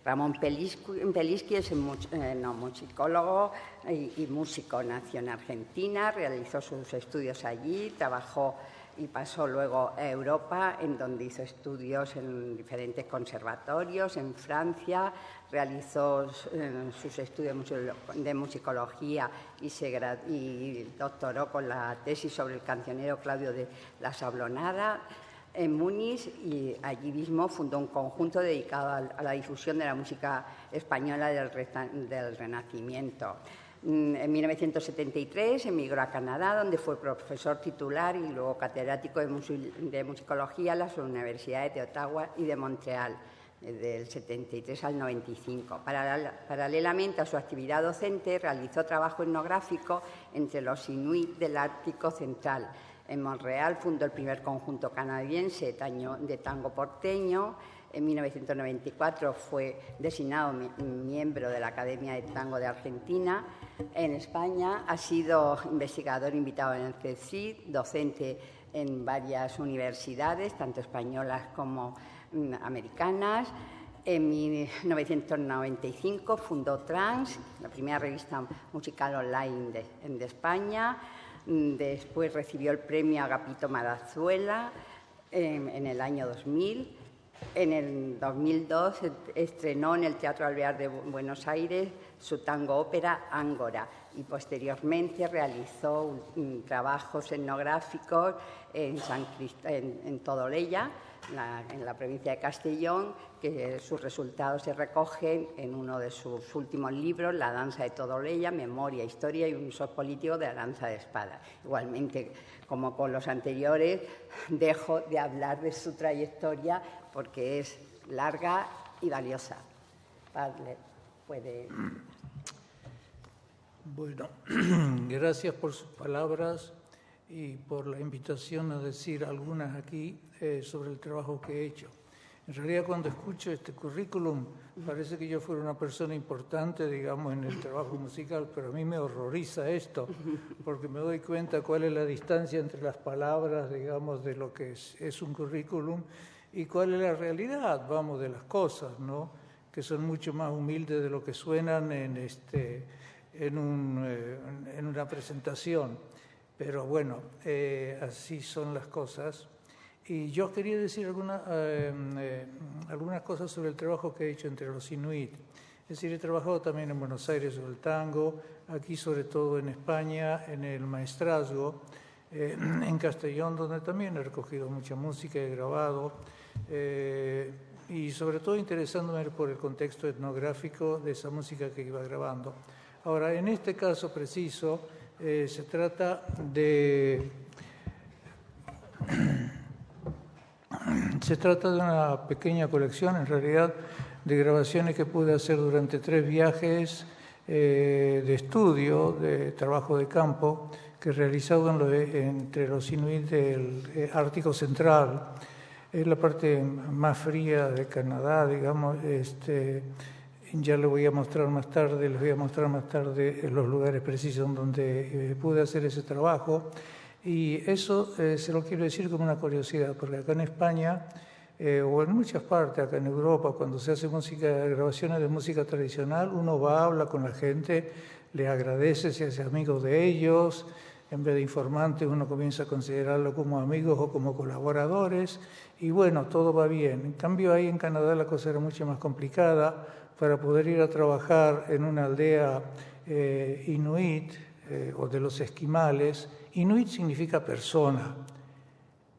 Ramón Peliski es musicólogo y músico. Nació en Argentina, realizó sus estudios allí, trabajó y pasó luego a Europa, en donde hizo estudios en diferentes conservatorios. En Francia realizó sus estudios de musicología y doctoró con la tesis sobre el cancionero Claudio de la Sablonada en Múnich, y allí mismo fundó un conjunto dedicado a la difusión de la música española del Renacimiento. En 1973 emigró a Canadá, donde fue profesor titular y luego catedrático de musicología en las universidades de Ottawa y de Montreal, del 73 al 95. Paralelamente a su actividad docente, realizó trabajo etnográfico entre los inuit del Ártico Central. En Montreal fundó el primer conjunto canadiense de tango porteño. En 1994 fue designado miembro de la Academia de Tango de Argentina. En España ha sido investigador invitado en el CECID, docente en varias universidades, tanto españolas como americanas. En 1995 fundó Trans, la primera revista musical online de España. Después recibió el premio Agapito Marazuela en el año 2000. En el 2002 estrenó en el Teatro Alvear de Buenos Aires su tango ópera Ángora, y posteriormente realizó trabajos etnográficos en Todolella, en la provincia de Castellón, que sus resultados se recogen en uno de sus últimos libros, La danza de Todolella, Memoria, Historia y un uso político de la danza de espada. Igualmente, como con los anteriores, dejo de hablar de su trayectoria porque es larga y valiosa. Padre, puede... Bueno, gracias por sus palabras y por la invitación a decir algunas aquí sobre el trabajo que he hecho. En realidad, cuando escucho este currículum, parece que yo fuera una persona importante, digamos, en el trabajo musical, pero a mí me horroriza esto, porque me doy cuenta cuál es la distancia entre las palabras, digamos, de lo que es un currículum y cuál es la realidad, vamos, de las cosas, ¿no? Que son mucho más humildes de lo que suenan en una presentación. Pero bueno, así son las cosas. Y yo quería decir algunas cosas sobre el trabajo que he hecho entre los inuit. Es decir, he trabajado también en Buenos Aires sobre el tango, aquí sobre todo en España, en el maestrazgo, en Castellón, donde también he recogido mucha música, he grabado, y sobre todo interesándome por el contexto etnográfico de esa música que iba grabando. Ahora, en este caso preciso, se trata de una pequeña colección, en realidad, de grabaciones que pude hacer durante 3 viajes de estudio, de trabajo de campo, que he realizado entre los inuit del Ártico Central. Es la parte más fría de Canadá, digamos. Ya les voy a mostrar más tarde los lugares precisos donde pude hacer ese trabajo. Y eso se lo quiero decir como una curiosidad, porque acá en España, o en muchas partes, acá en Europa, cuando se hace grabaciones de música tradicional, uno va, habla con la gente, les agradece, se hace amigo de ellos. En vez de informantes, uno comienza a considerarlo como amigos o como colaboradores. Y bueno, todo va bien. En cambio, ahí en Canadá la cosa era mucho más complicada. Para poder ir a trabajar en una aldea inuit o de los esquimales, inuit significa persona,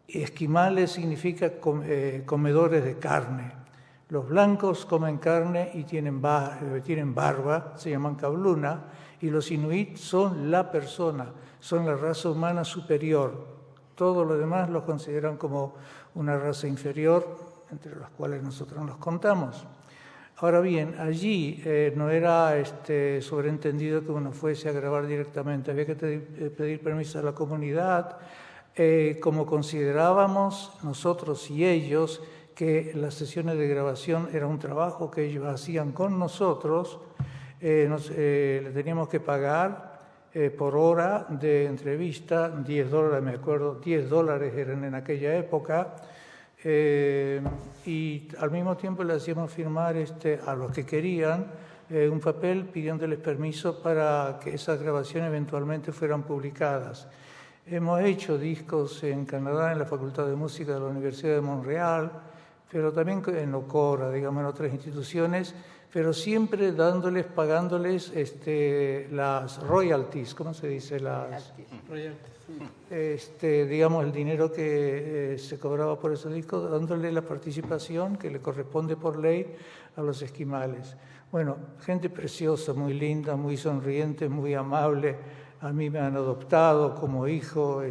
esquimales significa comedores de carne. Los blancos comen carne y tienen barba, se llaman kabluna, y los inuit son la persona, son la raza humana superior. Todo lo demás los consideran como una raza inferior, entre las cuales nosotros nos contamos. Ahora bien, allí no era sobreentendido que uno fuese a grabar directamente, había que pedir permiso a la comunidad, como considerábamos nosotros y ellos que las sesiones de grabación era un trabajo que ellos hacían con nosotros, le teníamos que pagar por hora de entrevista, $10, me acuerdo, $10 eran en aquella época, y al mismo tiempo le hacíamos firmar a los que querían un papel pidiéndoles permiso para que esas grabaciones eventualmente fueran publicadas. Hemos hecho discos en Canadá, en la Facultad de Música de la Universidad de Montreal, pero también en Ocora, digamos, en otras instituciones, pero siempre pagándoles las royalties, ¿cómo se dice? Las royalties. Digamos, el dinero que se cobraba por esos discos, dándole la participación que le corresponde por ley a los esquimales. Bueno, gente preciosa, muy linda, muy sonriente, muy amable. A mí me han adoptado como hijo,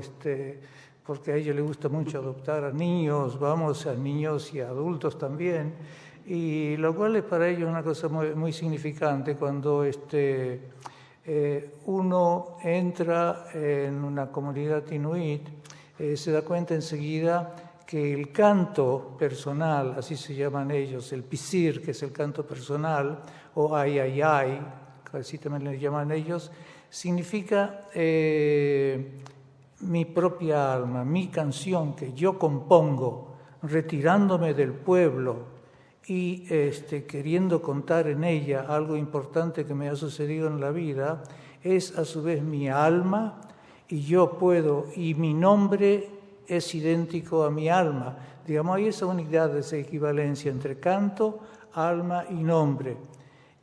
porque a ellos les gusta mucho adoptar a niños, a niños y a adultos también. Y lo cual es para ellos una cosa muy, muy significante cuando uno entra en una comunidad inuit, se da cuenta enseguida que el canto personal, así se llaman ellos, el pisir, que es el canto personal, o ay, ay, ay, así también le llaman ellos, significa mi propia alma, mi canción que yo compongo, retirándome del pueblo y queriendo contar en ella algo importante que me ha sucedido en la vida, es a su vez mi alma y mi nombre es idéntico a mi alma. Digamos, hay esa unidad, esa equivalencia entre canto, alma y nombre.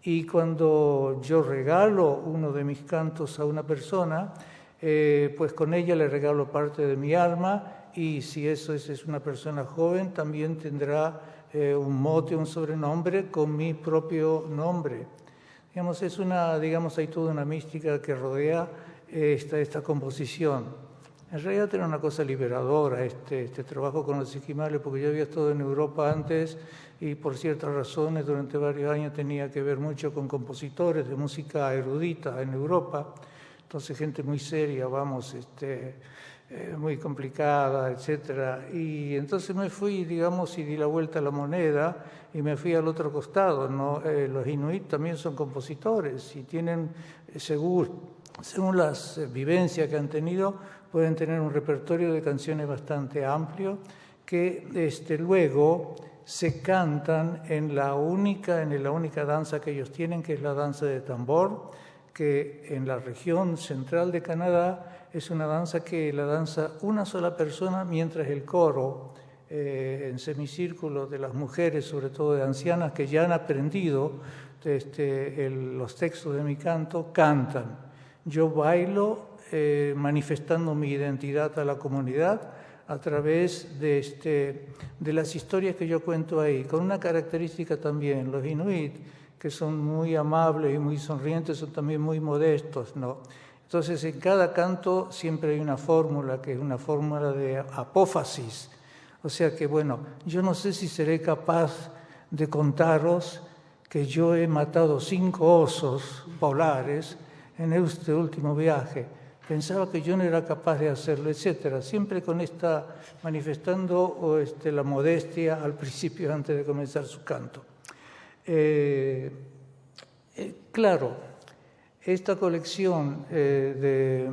Y cuando yo regalo uno de mis cantos a una persona, pues con ella le regalo parte de mi alma, y si eso es una persona joven, también tendrá un mote, un sobrenombre con mi propio nombre. Digamos, hay toda una mística que rodea esta composición. En realidad era una cosa liberadora este trabajo con los esquimales, porque yo había estado en Europa antes y por ciertas razones durante varios años tenía que ver mucho con compositores de música erudita en Europa, entonces gente muy seria, vamos, muy complicada, etcétera. Y entonces me fui, digamos, y di la vuelta a la moneda y me fui al otro costado, ¿no? Los inuit también son compositores y tienen, según las vivencias que han tenido, pueden tener un repertorio de canciones bastante amplio que luego se cantan en la única danza que ellos tienen, que es la danza de tambor, que en la región central de Canadá es una danza que la danza una sola persona, mientras el coro en semicírculo de las mujeres, sobre todo de ancianas, que ya han aprendido los textos de mi canto, cantan. Yo bailo manifestando mi identidad a la comunidad a través de las historias que yo cuento ahí, con una característica también. Los inuit, que son muy amables y muy sonrientes, son también muy modestos, ¿no? Entonces, en cada canto siempre hay una fórmula, que es una fórmula de apófasis. O sea que, bueno, yo no sé si seré capaz de contaros que yo he matado 5 osos polares en este último viaje. Pensaba que yo no era capaz de hacerlo, etcétera. Siempre con manifestando la modestia al principio, antes de comenzar su canto. Claro, esta colección de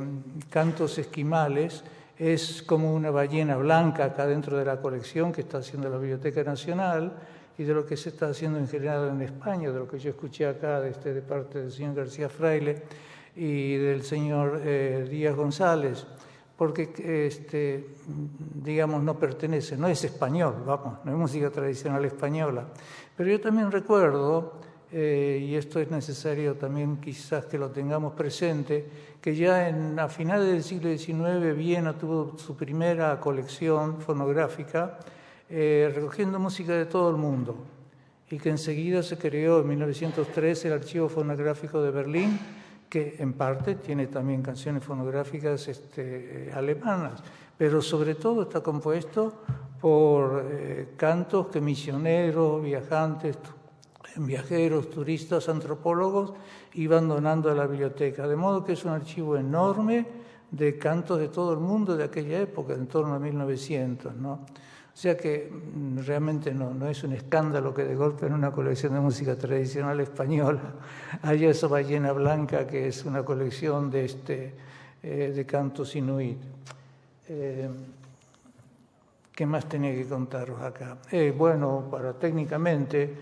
cantos esquimales es como una ballena blanca acá dentro de la colección que está haciendo la Biblioteca Nacional y de lo que se está haciendo en general en España, de lo que yo escuché acá de parte del señor García Fraile y del señor Díaz González, porque, digamos, no pertenece, no es español, vamos, no es música tradicional española. Pero yo también recuerdo, y esto es necesario también quizás que lo tengamos presente, que ya a finales del siglo XIX Viena tuvo su primera colección fonográfica recogiendo música de todo el mundo y que enseguida se creó en 1903 el Archivo Fonográfico de Berlín, que en parte tiene también canciones fonográficas alemanas, pero sobre todo está compuesto por cantos que misioneros, viajeros, turistas, antropólogos iban donando a la biblioteca. De modo que es un archivo enorme de cantos de todo el mundo de aquella época, en torno a 1900, ¿no? O sea que realmente no es un escándalo que de golpe en una colección de música tradicional española haya esa ballena blanca que es una colección de cantos inuit. ¿Qué más tenía que contaros acá? Bueno, técnicamente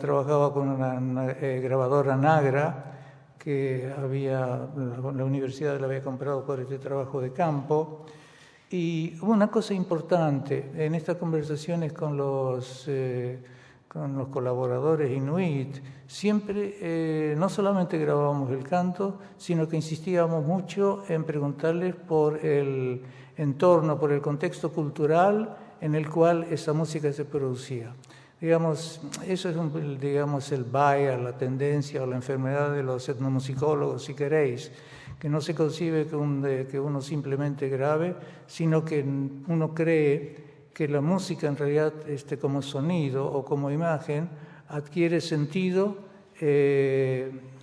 trabajaba con una grabadora Nagra que la universidad la había comprado por este trabajo de campo. Y una cosa importante en estas conversaciones con los colaboradores inuit, siempre no solamente grabábamos el canto, sino que insistíamos mucho en preguntarles por el entorno, por el contexto cultural en el cual esa música se producía. Digamos, eso es el bias, la tendencia o la enfermedad de los etnomusicólogos, si queréis, que no se concibe que uno simplemente grabe, sino que uno cree que la música en realidad como sonido o como imagen adquiere sentido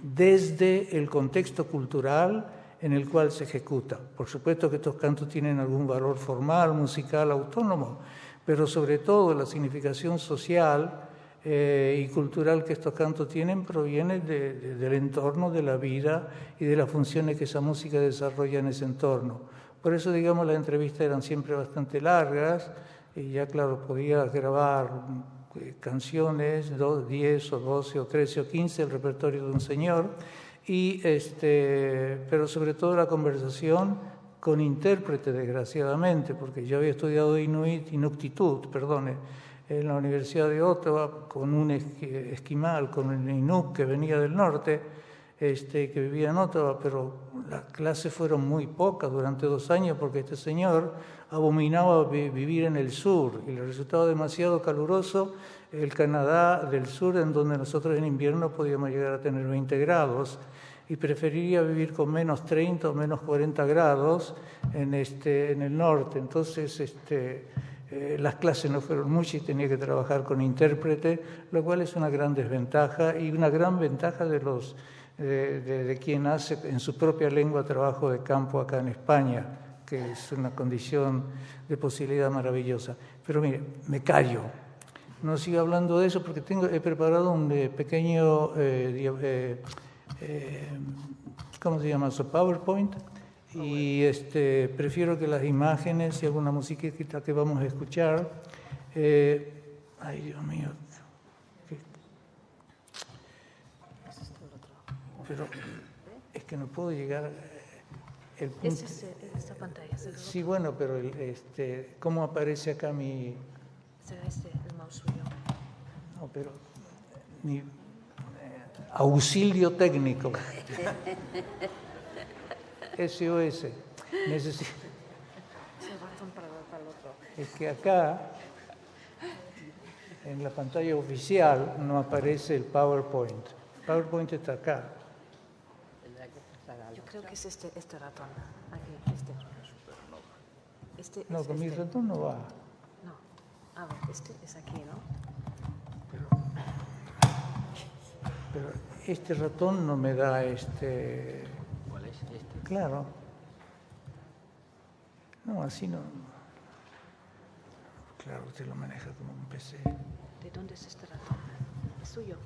desde el contexto cultural en el cual se ejecuta. Por supuesto que estos cantos tienen algún valor formal, musical, autónomo, pero sobre todo la significación social y cultural que estos cantos tienen proviene del entorno, de la vida y de las funciones que esa música desarrolla en ese entorno. Por eso, digamos, las entrevistas eran siempre bastante largas y ya, claro, podías grabar canciones, 10 o 12 o 13 o 15, el repertorio de un señor, pero sobre todo la conversación con intérprete, desgraciadamente, porque yo había estudiado Inuktitut, en la Universidad de Ottawa, con un esquimal, con un Inuk que venía del norte, que vivía en Ottawa, pero las clases fueron muy pocas durante 2 años porque este señor abominaba vivir en el sur y le resultaba demasiado caluroso el Canadá del sur, en donde nosotros en invierno podíamos llegar a tener 20 grados. y preferiría vivir con menos 30 o menos 40 grados en el norte. Entonces, las clases no fueron muchas y tenía que trabajar con intérprete, lo cual es una gran desventaja y una gran ventaja de quien hace en su propia lengua trabajo de campo acá en España, que es una condición de posibilidad maravillosa. Pero mire, me callo. No sigo hablando de eso porque he preparado un pequeño, ¿cómo se llama eso? PowerPoint. Y prefiero que las imágenes y alguna musiquita que vamos a escuchar. Ay, Dios mío. Pero es que no puedo llegar el punto. Esta pantalla. Sí, bueno, pero ¿cómo aparece acá mi...? Será el mouse suyo. No, pero mi auxilio técnico. SOS. Necesito. Es que acá, en la pantalla oficial, no aparece el PowerPoint. El PowerPoint está acá. Yo creo que es este ratón. Aquí, No, con mi ratón no va. No. A ver, este es aquí, ¿no? Pero este ratón no me da ¿Cuál es este? Claro. No, así no. Claro, usted lo maneja como un PC. ¿De dónde es este ratón? ¿Es suyo?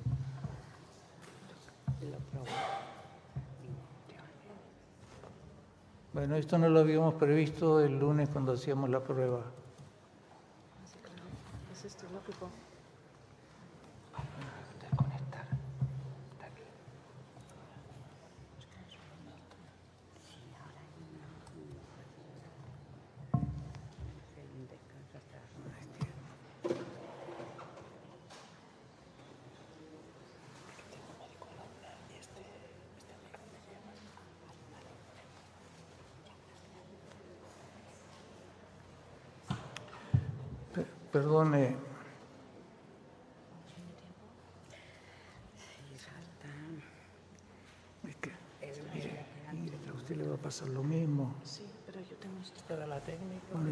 Bueno, esto no lo habíamos previsto el lunes cuando hacíamos la prueba. Sí, claro. Es lógico. Perdone. Es que, mire, a usted le va a pasar lo mismo. Sí, pero yo tengo esto. Para la técnica. Bueno,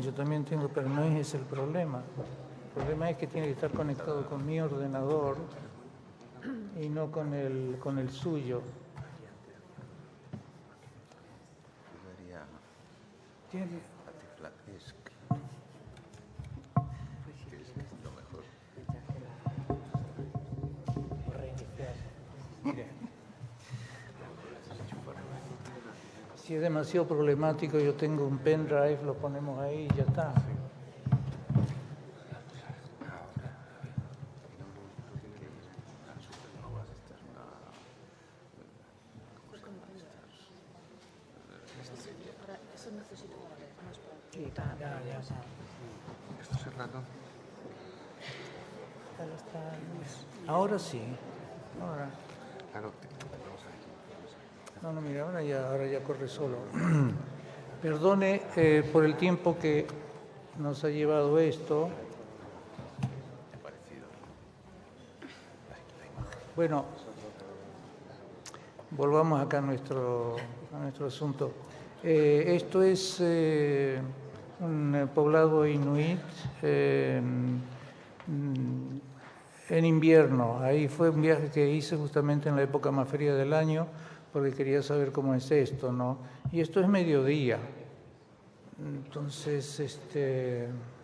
yo también tengo, pero no es ese el problema. El problema es que tiene que estar conectado con mi ordenador y no con el suyo. Tiene que... Mire, si es demasiado problemático, yo tengo un pendrive, lo ponemos ahí y ya está. Eso necesito ¿Esto es el ratón? Ahora sí. Ahora. Claro, No, mira, ahora ya corre solo. Perdone por el tiempo que nos ha llevado esto. Bueno, volvamos acá a nuestro asunto. Esto es un poblado inuit en invierno. Ahí fue un viaje que hice justamente en la época más fría del año, porque quería saber cómo es esto, ¿no? Y esto es mediodía. Entonces,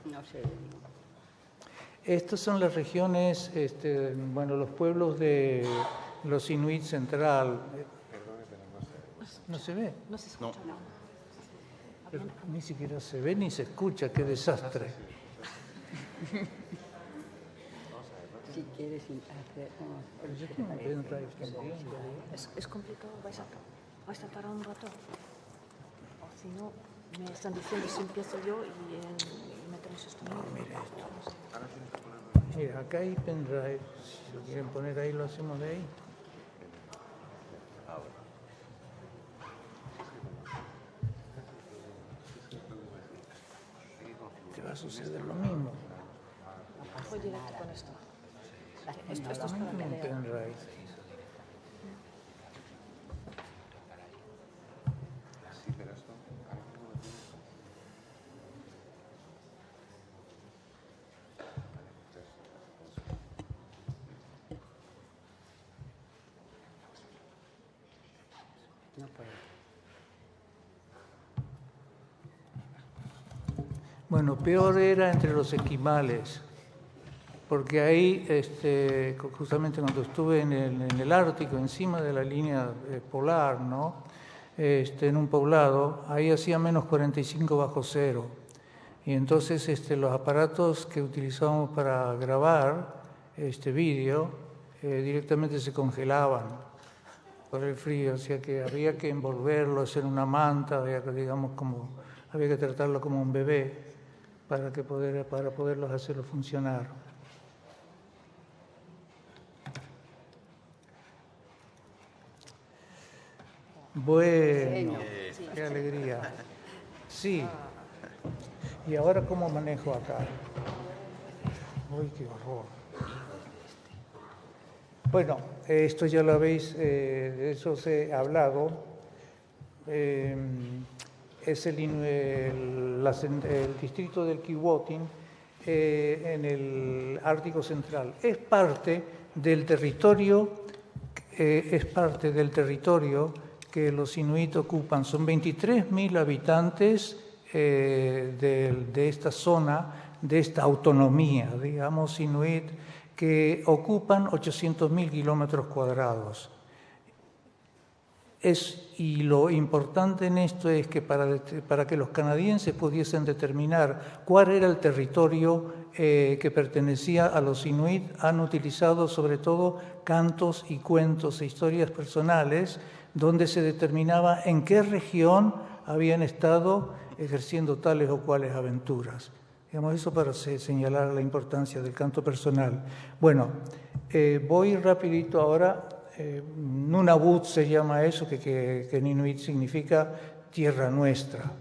No sé. estas son las regiones, los pueblos de los inuit central. ¿No se ve? No se escucha. No. Pero ni siquiera se ve ni se escucha, qué desastre. Si quieres hacer... Pero yo tengo un pendrive también. Es complicado, vais a tardar un rato. O si no, me están diciendo si empiezo yo y metemos esto. Mira esto. Mira, acá hay pendrive. Si lo quieren poner ahí, lo hacemos de ahí. Te va a suceder lo mismo. Voy directo con esto. Esto es para un pendrive. Bueno, peor era entre los esquimales, porque ahí, justamente cuando estuve en el Ártico, encima de la línea polar, ¿no? En un poblado, ahí hacía menos 45 bajo cero. Y entonces los aparatos que utilizábamos para grabar vídeo directamente se congelaban por el frío, o sea que había que envolverlos en una manta, había que tratarlo como un bebé para poderlos hacerlo funcionar. Bueno, qué alegría. Sí. ¿Y ahora cómo manejo acá? Uy, qué horror. Bueno, esto ya lo habéis, de eso os he hablado. Es el distrito del Keewatin en el Ártico Central. Es parte del territorio que los inuit ocupan. Son 23.000 habitantes de esta zona, de esta autonomía, digamos, inuit, que ocupan 800.000 kilómetros cuadrados. Y lo importante en esto es que para que los canadienses pudiesen determinar cuál era el territorio que pertenecía a los inuit, han utilizado sobre todo cantos y cuentos e historias personales donde se determinaba en qué región habían estado ejerciendo tales o cuales aventuras. Digamos, eso para señalar la importancia del canto personal. Bueno, voy rapidito ahora. Nunavut se llama eso, que en inuit significa tierra nuestra.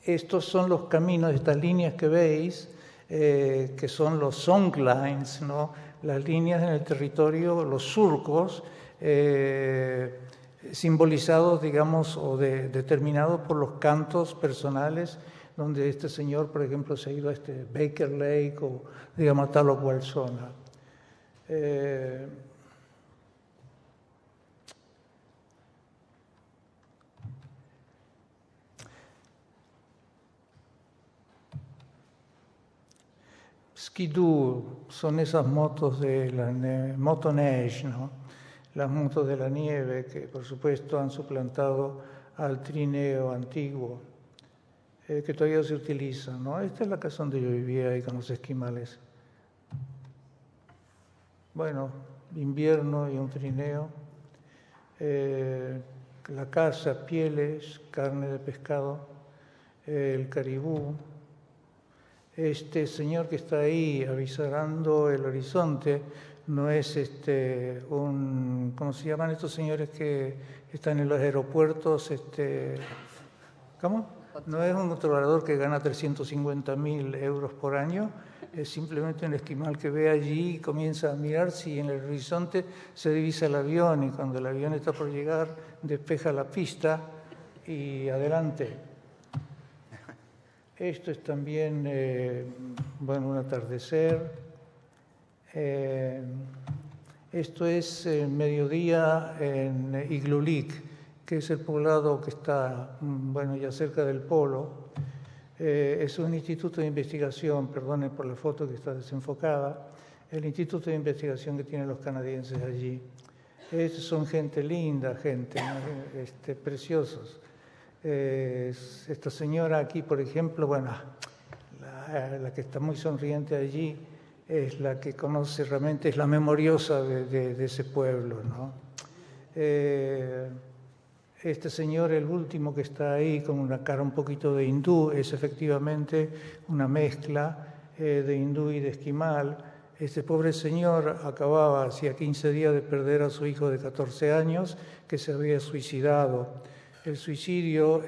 Estos son los caminos, estas líneas que veis, que son los songlines, ¿no? Las líneas en el territorio, los surcos, simbolizados, digamos, o determinados por los cantos personales, donde este señor, por ejemplo, se ha ido a Baker Lake o, digamos, a tal o cual zona. Skidoo son esas motos de la motoneige, ¿no? Las motos de la nieve que, por supuesto, han suplantado al trineo antiguo, que todavía se utiliza, ¿no? Esta es la casa donde yo vivía ahí con los esquimales. Bueno, invierno y un trineo. La casa, pieles, carne de pescado, el caribú. Este señor que está ahí avisarando el horizonte no es ¿cómo se llaman estos señores que están en los aeropuertos? ¿Cómo? No es un controlador que gana 350.000 euros por año, es simplemente un esquimal que ve allí y comienza a mirar si en el horizonte se divisa el avión, y cuando el avión está por llegar despeja la pista y adelante. Esto es también, un atardecer. Esto es mediodía en Igloolik, que es el poblado que está, ya cerca del polo. Es un instituto de investigación, perdonen por la foto que está desenfocada, el instituto de investigación que tienen los canadienses allí. Son gente linda, gente, ¿no? Preciosos. Esta señora aquí, por ejemplo, la que está muy sonriente allí, es la que conoce realmente, es la memoriosa de ese pueblo, ¿no? Este señor, el último que está ahí, con una cara un poquito de hindú, es efectivamente una mezcla de hindú y de esquimal. Este pobre señor acababa hacía 15 días de perder a su hijo de 14 años, que se había suicidado. El suicidio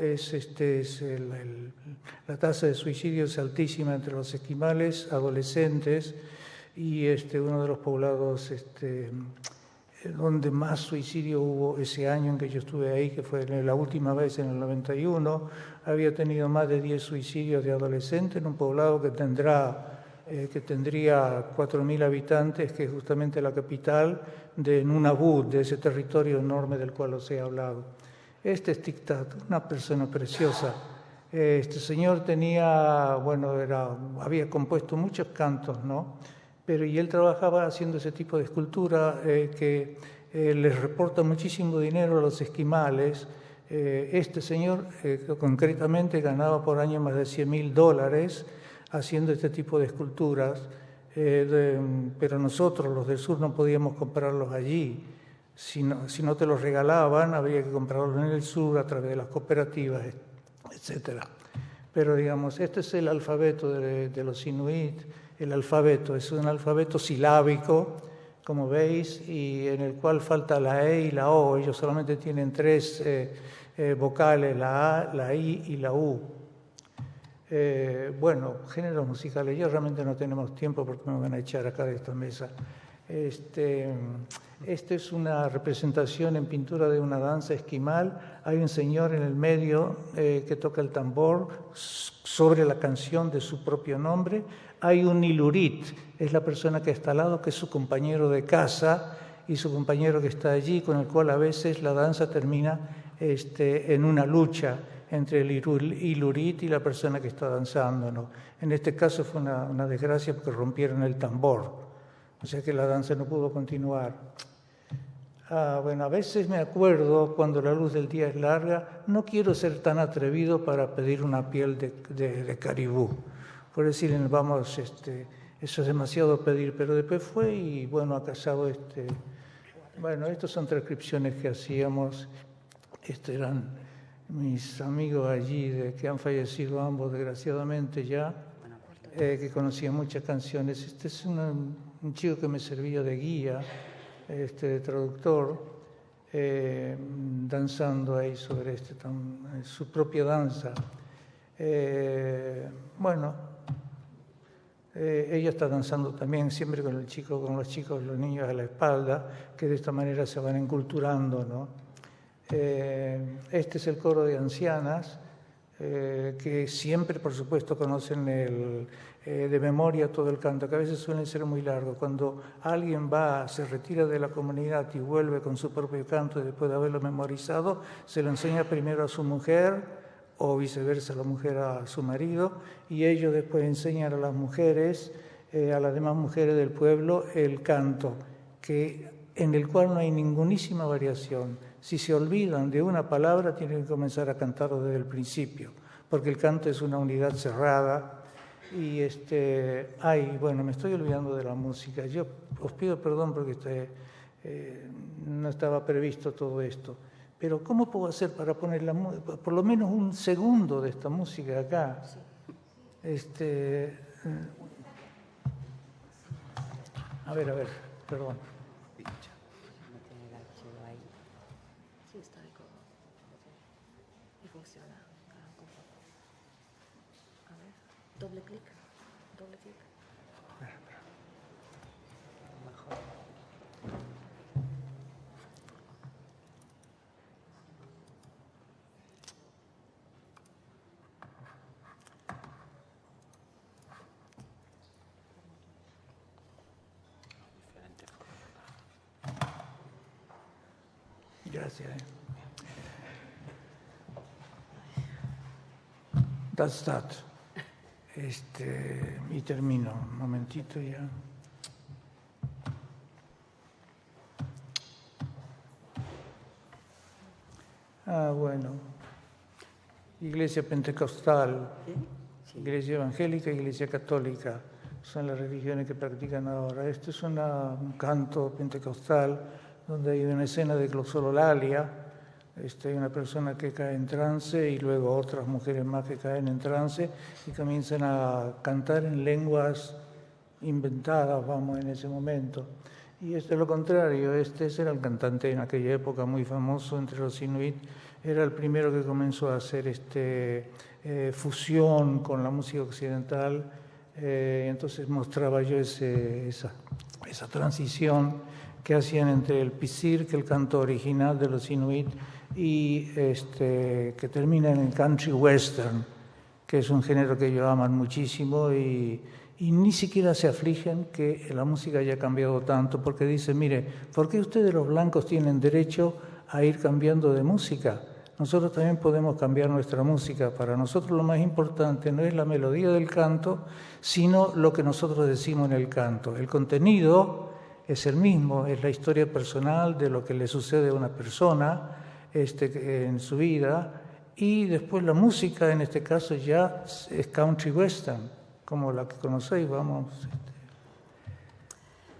la tasa de suicidio es altísima entre los esquimales adolescentes, y uno de los poblados donde más suicidio hubo ese año en que yo estuve ahí, que fue la última vez en el 91, había tenido más de 10 suicidios de adolescentes en un poblado que tendrá que tendría 4.000 habitantes, que es justamente la capital de Nunavut, de ese territorio enorme del cual os he hablado. Este es Thich Thach, una persona preciosa. Este señor tenía, bueno, había compuesto muchos cantos, ¿no? Y él trabajaba haciendo ese tipo de escultura que les reporta muchísimo dinero a los esquimales. Este señor concretamente ganaba por año más de $100.000 haciendo este tipo de esculturas, pero nosotros, los del sur, no podíamos comprarlos allí. Si no te los regalaban, habría que comprarlos en el sur a través de las cooperativas, etc. Pero digamos, este es el alfabeto de los inuit. El alfabeto es un alfabeto silábico, como veis, y en el cual falta la E y la O. Ellos solamente tienen 3 vocales, la A, la I y la U. Bueno, géneros musicales. Yo realmente no tenemos tiempo porque me van a echar acá de esta mesa. Esta es una representación en pintura de una danza esquimal. Hay un señor en el medio que toca el tambor sobre la canción de su propio nombre. Hay un ilurit, es la persona que está al lado, que es su compañero de casa y su compañero que está allí, con el cual a veces la danza termina en una lucha entre el ilurit y la persona que está danzando, ¿no? En este caso fue una desgracia porque rompieron el tambor, o sea que la danza no pudo continuar. Bueno, a veces me acuerdo, cuando la luz del día es larga, no quiero ser tan atrevido para pedir una piel de caribú. Por decir, vamos, eso es demasiado pedir, pero después fue y, bueno, ha casado Bueno, estas son transcripciones que hacíamos. Eran mis amigos allí, que han fallecido ambos, desgraciadamente ya, que conocían muchas canciones. Este es un chico que me servía de guía, de traductor, danzando ahí sobre su propia danza. Bueno, ella está danzando también siempre con los chicos, los niños a la espalda, que de esta manera se van enculturando, ¿no? Este es el coro de ancianas, que siempre, por supuesto, conocen de memoria todo el canto, que a veces suelen ser muy largos. Cuando alguien se retira de la comunidad y vuelve con su propio canto después de haberlo memorizado, se lo enseña primero a su mujer o viceversa, la mujer a su marido, y ellos después enseñan a las mujeres, a las demás mujeres del pueblo, el canto, en el cual no hay ningunísima variación. Si se olvidan de una palabra, tienen que comenzar a cantarlo desde el principio, porque el canto es una unidad cerrada. Y bueno, me estoy olvidando de la música. Yo os pido perdón porque no estaba previsto todo esto. Pero ¿cómo puedo hacer para poner por lo menos un segundo de esta música acá? A ver, perdón. Sí, está ahí y funciona. A ver, doble clic. Gracias. That's that. Y termino. Un momentito ya. Bueno. Iglesia pentecostal, iglesia evangélica, iglesia católica. Son las religiones que practican ahora. Este es un canto pentecostal donde hay una escena de glosololalia. Hay una persona que cae en trance y luego otras mujeres más que caen en trance y comienzan a cantar en lenguas inventadas, en ese momento. Y es lo contrario, era el cantante en aquella época muy famoso entre los inuit, era el primero que comenzó a hacer fusión con la música occidental, entonces mostraba yo esa transición que hacían entre el pisir, que es el canto original de los inuit, y que termina en el country western, que es un género que ellos aman muchísimo y y ni siquiera se afligen que la música haya cambiado tanto, porque dicen, mire, ¿por qué ustedes los blancos tienen derecho a ir cambiando de música? Nosotros también podemos cambiar nuestra música. Para nosotros lo más importante no es la melodía del canto, sino lo que nosotros decimos en el canto. El contenido es el mismo, es la historia personal de lo que le sucede a una persona en su vida, y después la música, en este caso ya es country western, como la que conocéis, vamos.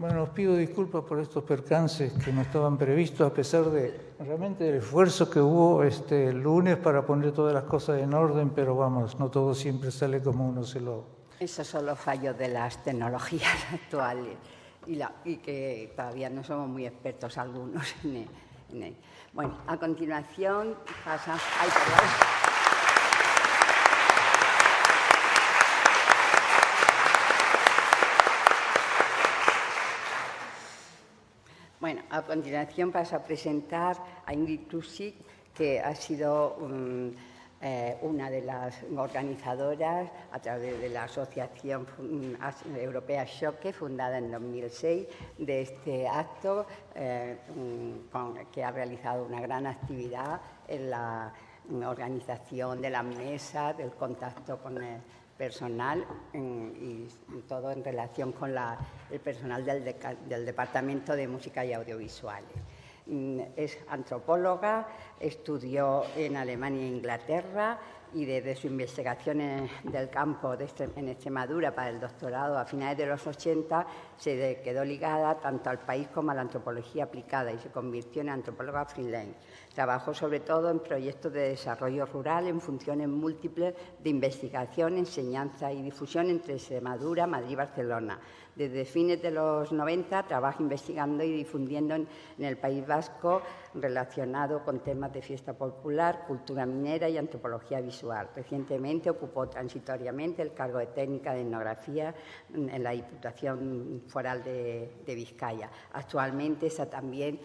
Bueno, os pido disculpas por estos percances que no estaban previstos, a pesar de realmente el esfuerzo que hubo el lunes para poner todas las cosas en orden, pero vamos, no todo siempre sale como uno se lo... Esos son los fallos de las tecnologías actuales y que todavía no somos muy expertos algunos en él. Bueno, a continuación pasa... Ay, perdón. Bueno, a continuación paso a presentar a Ingrid Krusik, que ha sido una de las organizadoras a través de la Asociación Europea Schoke, fundada en 2006, de este acto, que ha realizado una gran actividad en la organización de la mesa, del contacto con el personal y todo en relación con el personal del Departamento de Música y Audiovisuales. Es antropóloga, estudió en Alemania e Inglaterra y desde su investigación del campo en Extremadura para el doctorado a finales de los 80 se quedó ligada tanto al país como a la antropología aplicada y se convirtió en antropóloga freelance. Trabajó sobre todo en proyectos de desarrollo rural en funciones múltiples de investigación, enseñanza y difusión entre Extremadura, Madrid y Barcelona. Desde fines de los 90 trabaja investigando y difundiendo en el País Vasco relacionado con temas de fiesta popular, cultura minera y antropología visual. Recientemente ocupó transitoriamente el cargo de técnica de etnografía en la Diputación Foral de Vizcaya. Actualmente está también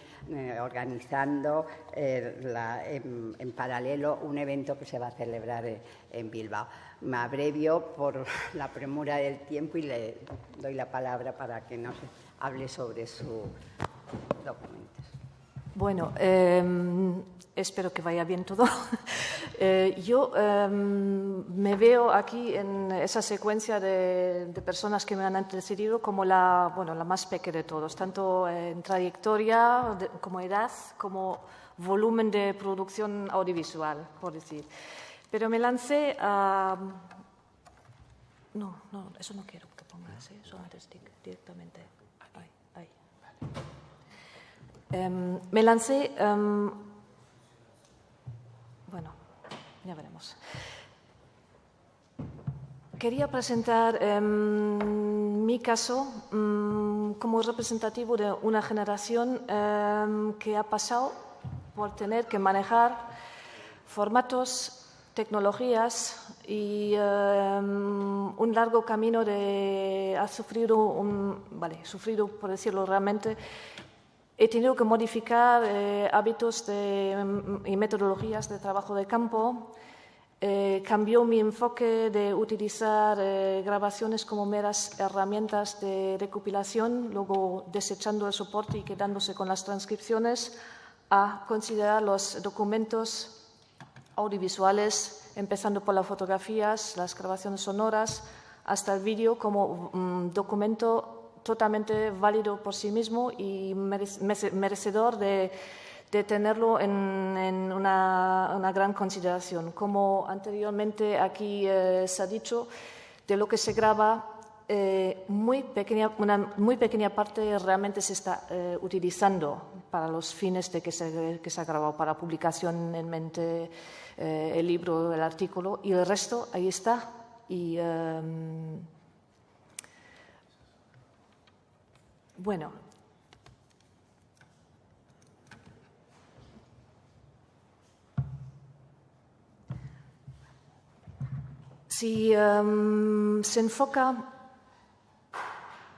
organizando en paralelo un evento que se va a celebrar en Bilbao. Me abrevio por la premura del tiempo y le doy la palabra para que nos hable sobre su documento. Bueno, espero que vaya bien todo. Yo me veo aquí en esa secuencia de personas que me han antecedido como la más pequeña de todos, tanto en trayectoria como edad, como volumen de producción audiovisual, por decir. Pero me lancé a... No, eso no quiero que pongas, solamente stick directamente. Ahí. Me lancé... bueno, ya veremos. Quería presentar mi caso como representativo de una generación que ha pasado por tener que manejar formatos, tecnologías y un largo camino ha sufrido por decirlo realmente. He tenido que modificar hábitos y metodologías de trabajo de campo. Cambió mi enfoque de utilizar grabaciones como meras herramientas de recopilación, luego desechando el soporte y quedándose con las transcripciones, a considerar los documentos audiovisuales, empezando por las fotografías, las grabaciones sonoras, hasta el vídeo como documento totalmente válido por sí mismo y merecedor de tenerlo en una gran consideración. Como anteriormente aquí se ha dicho, de lo que se graba, una muy pequeña parte realmente se está utilizando para los fines de que se ha grabado, para publicación en mente, el libro, el artículo, y el resto ahí está. Y bueno, si se enfoca,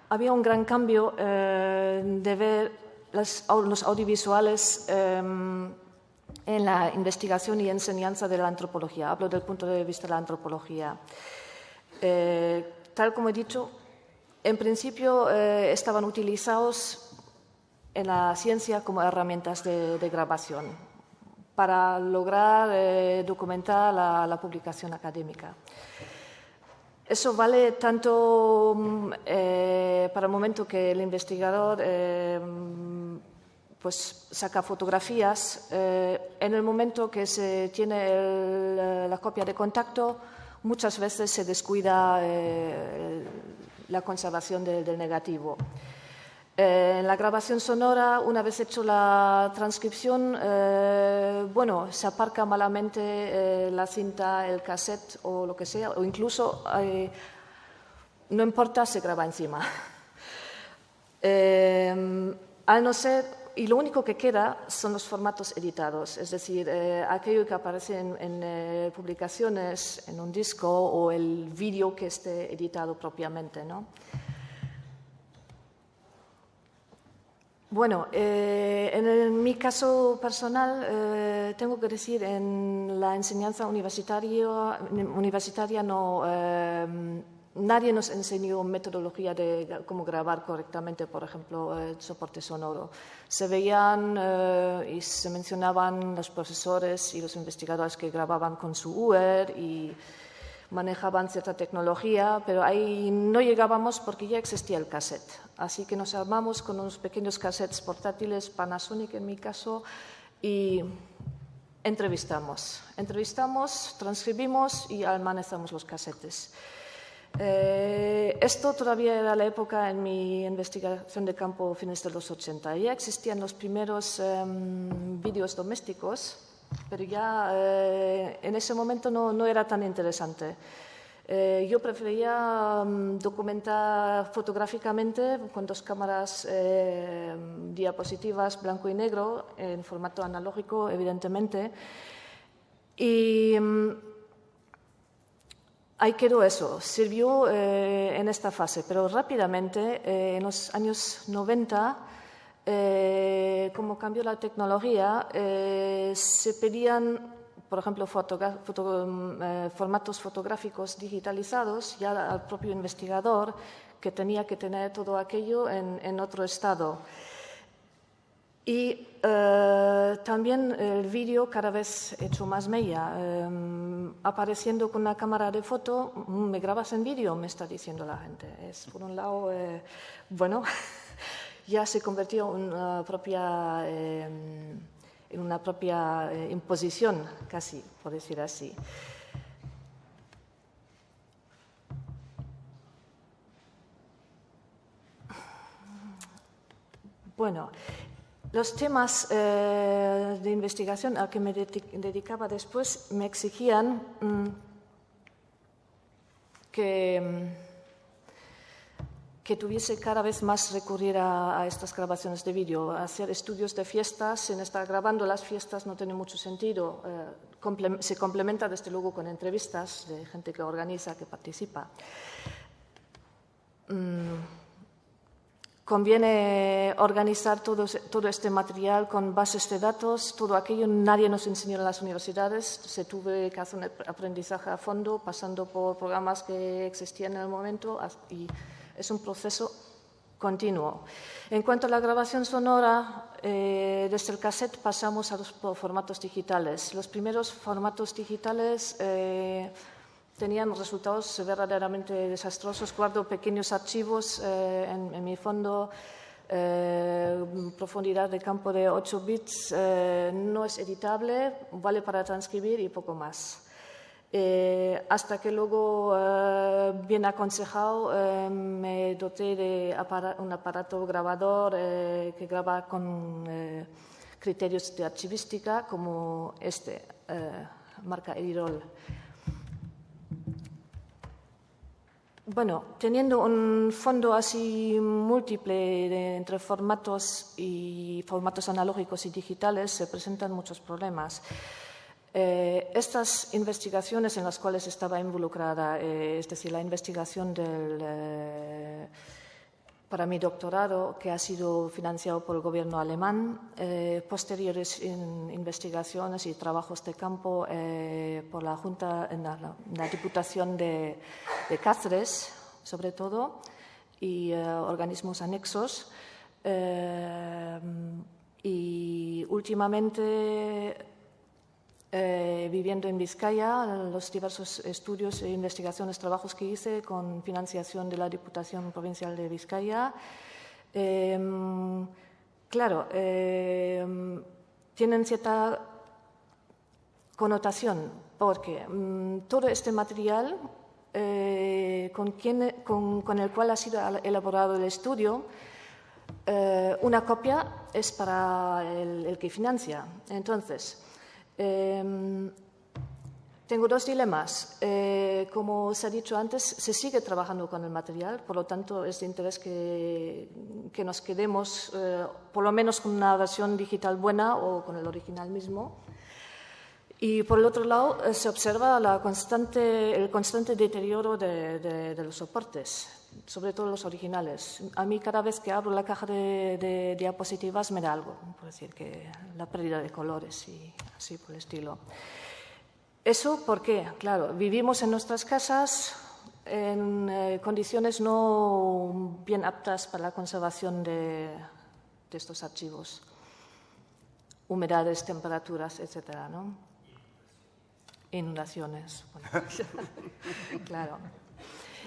había un gran cambio de ver los audiovisuales en la investigación y enseñanza de la antropología. Hablo del punto de vista de la antropología. Tal como he dicho, en principio estaban utilizados en la ciencia como herramientas de grabación para lograr documentar la publicación académica. Eso vale tanto para el momento que el investigador pues saca fotografías. En el momento que se tiene la copia de contacto, muchas veces se descuida la conservación del negativo. En la grabación sonora, una vez hecho la transcripción, bueno, se aparca malamente la cinta, el cassette o lo que sea, o incluso, no importa, se graba encima. Al no ser, y lo único que queda son los formatos editados, es decir, aquello que aparece en publicaciones, en un disco o el vídeo que esté editado propiamente, ¿no? Bueno, en mi caso personal, tengo que decir, en la enseñanza universitaria no, nadie nos enseñó metodología de cómo grabar correctamente, por ejemplo, el soporte sonoro. Se veían y se mencionaban los profesores y los investigadores que grababan con su UR y manejaban cierta tecnología, pero ahí no llegábamos porque ya existía el cassette. Así que nos armamos con unos pequeños cassettes portátiles, Panasonic en mi caso, y entrevistamos, transcribimos y almacenamos los cassettes. Esto todavía era la época en mi investigación de campo, fines de los 80. Ya existían los primeros vídeos domésticos, pero ya en ese momento no era tan interesante. Yo prefería documentar fotográficamente con 2 cámaras diapositivas blanco y negro, en formato analógico, evidentemente. Y ahí quedó eso, sirvió en esta fase, pero rápidamente, en los años 90, como cambió la tecnología, se pedían, por ejemplo, formatos fotográficos digitalizados ya al propio investigador, que tenía que tener todo aquello en otro estado. Y también el vídeo cada vez hecho más mella, apareciendo con una cámara de foto, ¿me grabas en vídeo?, me está diciendo la gente. Es, por un lado, bueno, ya se convirtió en una propia imposición, casi, por decir así. Bueno, los temas de investigación a que me dedicaba después me exigían que tuviese cada vez más recurrir a estas grabaciones de vídeo. Hacer estudios de fiestas, sin estar grabando las fiestas, no tiene mucho sentido. Se complementa, desde luego, con entrevistas de gente que organiza, que participa. Conviene organizar todo este material con bases de datos, todo aquello. Nadie nos enseñó en las universidades, se tuve que hacer un aprendizaje a fondo, pasando por programas que existían en el momento, y es un proceso continuo. En cuanto a la grabación sonora, desde el cassette pasamos a los formatos digitales. Los primeros formatos digitales tenían resultados verdaderamente desastrosos. Guardo pequeños archivos en mi fondo, profundidad de campo de 8 bits, no es editable, vale para transcribir y poco más. Hasta que luego, bien aconsejado, me doté de un aparato grabador que graba con criterios de archivística, como este, marca Edirol. Bueno, teniendo un fondo así múltiple entre formatos analógicos y digitales, se presentan muchos problemas. Estas investigaciones en las cuales estaba involucrada, es decir, la investigación para mi doctorado, que ha sido financiado por el gobierno alemán, posteriores investigaciones y trabajos de campo por la Junta, en la Diputación de Cáceres, sobre todo, y organismos anexos. Y últimamente, viviendo en Vizcaya, los diversos estudios e investigaciones, trabajos que hice con financiación de la Diputación Provincial de Vizcaya, claro, tienen cierta connotación, porque todo este material con el cual ha sido elaborado el estudio, una copia es para el que financia. Entonces, tengo dos dilemas. Como se ha dicho antes, se sigue trabajando con el material, por lo tanto es de interés que nos quedemos por lo menos con una versión digital buena o con el original mismo. Y por el otro lado se observa el constante deterioro de los soportes, sobre todo los originales. A mí cada vez que abro la caja de diapositivas me da algo, por decir que la pérdida de colores y así por el estilo. Eso porque, claro, vivimos en nuestras casas en condiciones no bien aptas para la conservación de estos archivos. Humedades, temperaturas, etcétera, ¿no? Inundaciones. Bueno, claro.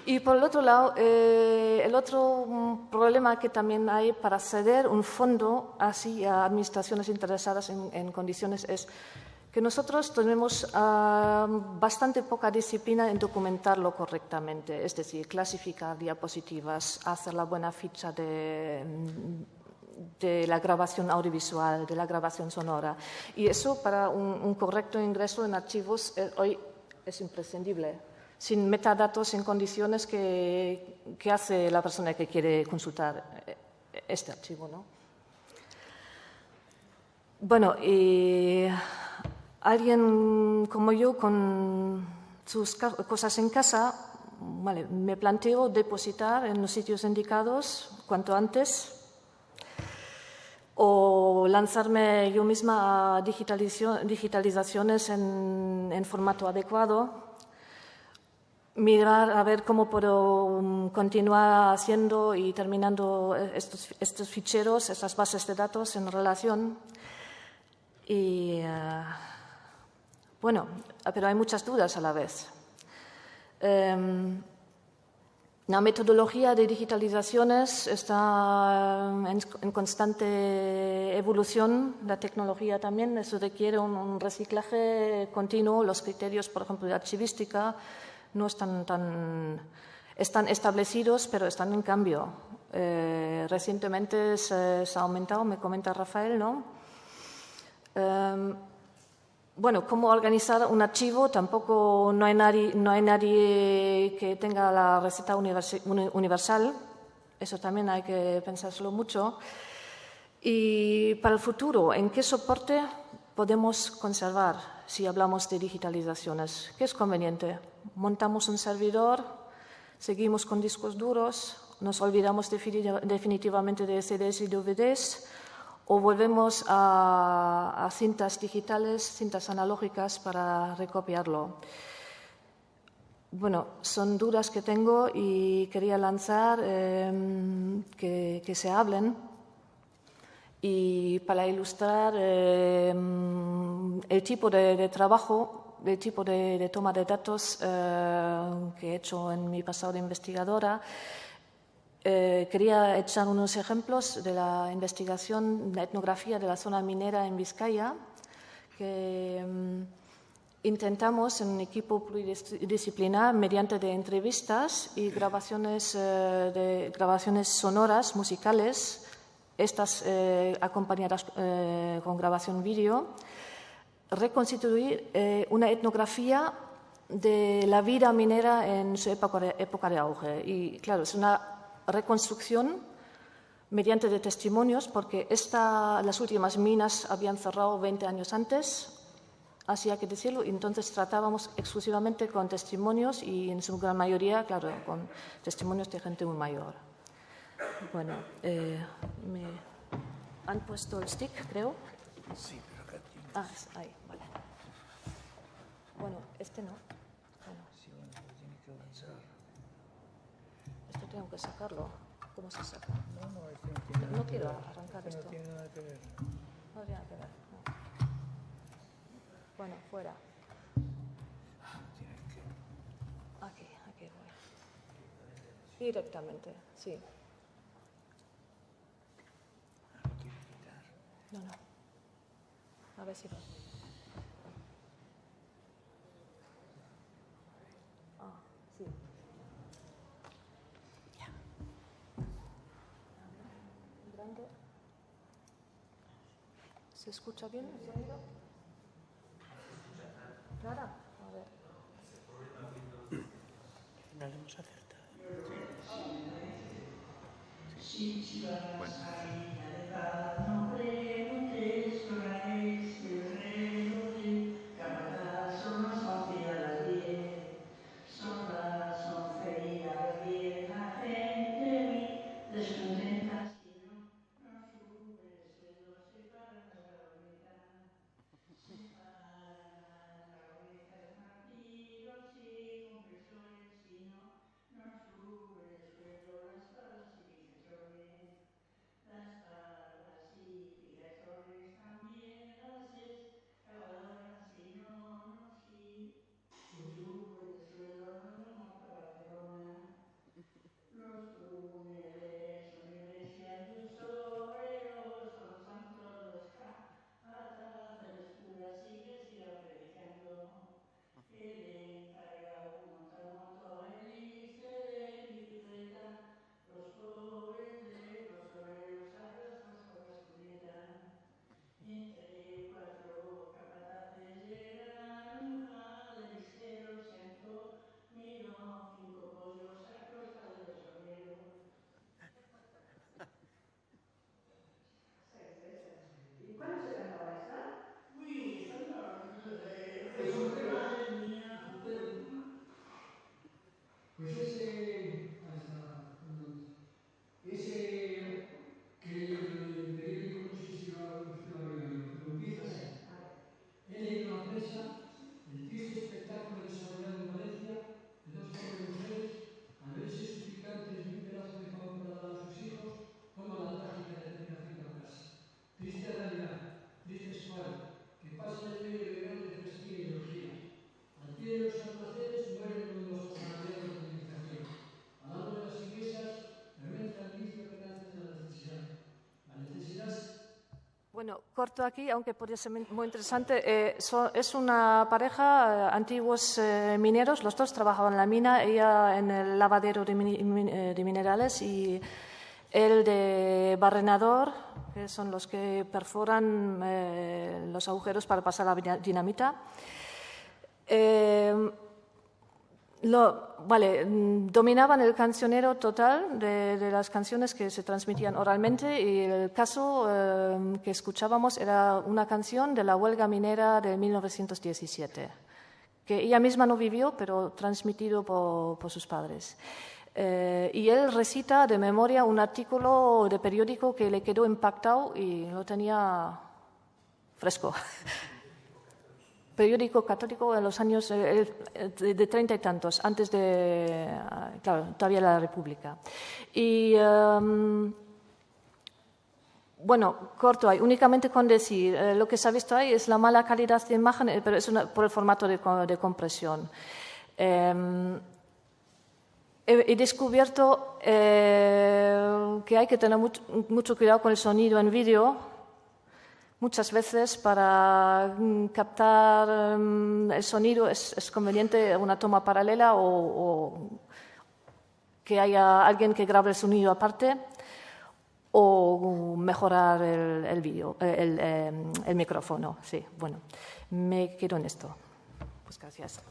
Y por el otro lado, el otro problema que también hay para ceder un fondo así a administraciones interesadas en condiciones es que nosotros tenemos bastante poca disciplina en documentarlo correctamente, es decir, clasificar diapositivas, hacer la buena ficha de la grabación audiovisual, de la grabación sonora. Y eso para un correcto ingreso en archivos hoy es imprescindible. Sin metadatos en condiciones que hace la persona que quiere consultar este archivo, ¿no? Bueno, y alguien como yo con sus cosas en casa, vale, me planteo depositar en los sitios indicados cuanto antes o lanzarme yo misma a digitalizaciones en formato adecuado, mirar a ver cómo puedo continuar haciendo y terminando estos ficheros, estas bases de datos en relación. Y bueno, pero hay muchas dudas a la vez. La metodología de digitalizaciones está en constante evolución, la tecnología también, eso requiere un reciclaje continuo. Los criterios, por ejemplo, de archivística no están establecidos, pero están en cambio. Recientemente se ha aumentado, me comenta Rafael, ¿no? Bueno, cómo organizar un archivo, tampoco no hay nadie que tenga la receta universal, eso también hay que pensárselo mucho. Y para el futuro, ¿en qué soporte podemos conservar si hablamos de digitalizaciones? ¿Qué es conveniente? ¿Montamos un servidor? ¿Seguimos con discos duros? ¿Nos olvidamos definitivamente de CDs y DVDs? ¿O volvemos a cintas digitales, cintas analógicas para recopiarlo? Bueno, son dudas que tengo y quería lanzar que se hablen. Y para ilustrar el tipo de trabajo, el tipo de toma de datos que he hecho en mi pasado de investigadora, quería echar unos ejemplos de la investigación, la etnografía de la zona minera en Vizcaya, que intentamos en un equipo pluridisciplinar mediante de entrevistas y grabaciones sonoras, musicales, estas acompañadas con grabación vídeo, reconstituir una etnografía de la vida minera en su época de auge. Y claro, es una reconstrucción mediante de testimonios, porque las últimas minas habían cerrado 20 años antes, así hay que decirlo, y entonces tratábamos exclusivamente con testimonios y en su gran mayoría, claro, con testimonios de gente muy mayor. Bueno, me han puesto el stick, creo. Sí, pero acá tiene. Ah, ahí, vale. Bueno, este no. Bueno. Sí, bueno, tiene que avanzar. Esto tengo que sacarlo. ¿Cómo se saca? No, No quiero arrancar esto. No tiene nada que ver. No tiene nada que ver. No. Bueno, fuera. Aquí voy. Directamente, sí. No. A ver si va. Sí. Grande. ¿Se escucha bien el sonido? Nada. A ver. No le hemos acertado. Pues ese que el periódico, no sé si usted lo había oído, pero empieza así. He leído en la prensa el triste espectáculo desarrollado en Valencia de dos jóvenes mujeres al verse suplicantes de un pedazo de pan para dar a sus hijos, toman la trágica determinación de ahorcarse. Triste realidad, triste escuadra, que pasan en medio de grandes festín y orgías. Al pie de los almacenes mueren los paraderos de utilización. Al lado de las iglesias fermenta el vicio que nace de la necesidad. La necesidad. Bueno, corto aquí, aunque podría ser muy interesante. Es una pareja, antiguos mineros, los dos trabajaban en la mina, ella en el lavadero de minerales y él de barrenador, que son los que perforan los agujeros para pasar la dinamita. Dominaban el cancionero total de las canciones que se transmitían oralmente y el caso que escuchábamos era una canción de la huelga minera de 1917, que ella misma no vivió, pero transmitido por sus padres. Y él recita de memoria un artículo de periódico que le quedó impactado y lo tenía fresco. Periódico católico en los años de 30 y tantos, antes de, claro, todavía la República. Y, bueno, corto ahí, únicamente con decir, lo que se ha visto ahí es la mala calidad de imagen, pero es por el formato de compresión. He descubierto que hay que tener mucho cuidado con el sonido en vídeo. Muchas veces para captar el sonido es conveniente una toma paralela o que haya alguien que grabe el sonido aparte o mejorar el vídeo, el micrófono. Sí, bueno, me quedo en esto. Pues gracias.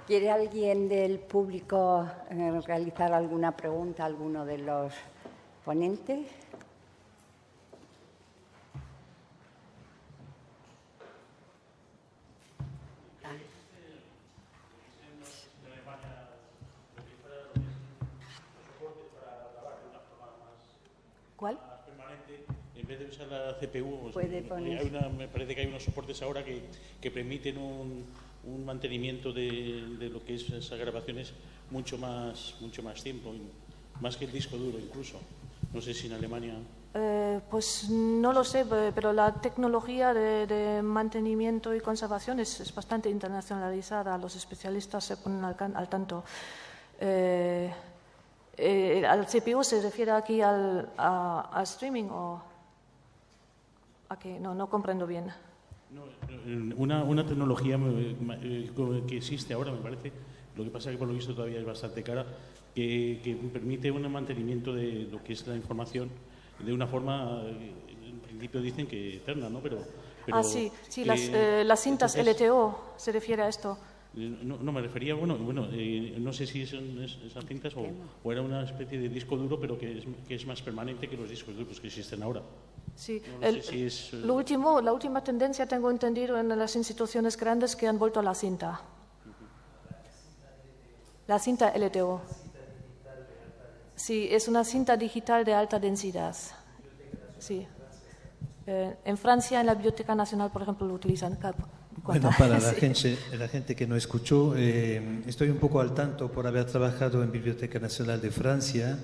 ¿Quiere alguien del público realizar alguna pregunta a alguno de los ponentes? ¿Cuál? Permanente, en vez de usar la CPU, me parece que hay unos soportes ahora que permiten un mantenimiento de lo que es esas grabaciones mucho más tiempo, más que el disco duro incluso. No sé si en Alemania... Pues no lo sé, pero la tecnología de mantenimiento y conservación es bastante internacionalizada. Los especialistas se ponen al tanto. ¿Al CPU se refiere aquí al streaming o a qué? No comprendo bien. No, una tecnología que existe ahora, me parece, lo que pasa es que por lo visto todavía es bastante cara, que permite un mantenimiento de lo que es la información de una forma, en principio dicen que eterna, ¿no? Pero sí, las cintas LTO se refiere a esto. No me refería, no sé si son esas cintas o era una especie de disco duro, pero que es más permanente que los discos duros que existen ahora. Sí, no sé si es, la última tendencia, tengo entendido, en las instituciones grandes que han vuelto a la cinta. La cinta LTO. Sí, es una cinta digital de alta densidad. Sí. En Francia, en la Biblioteca Nacional, por ejemplo, lo utilizan. Bueno, para la gente que no escuchó, estoy un poco al tanto por haber trabajado en Biblioteca Nacional de Francia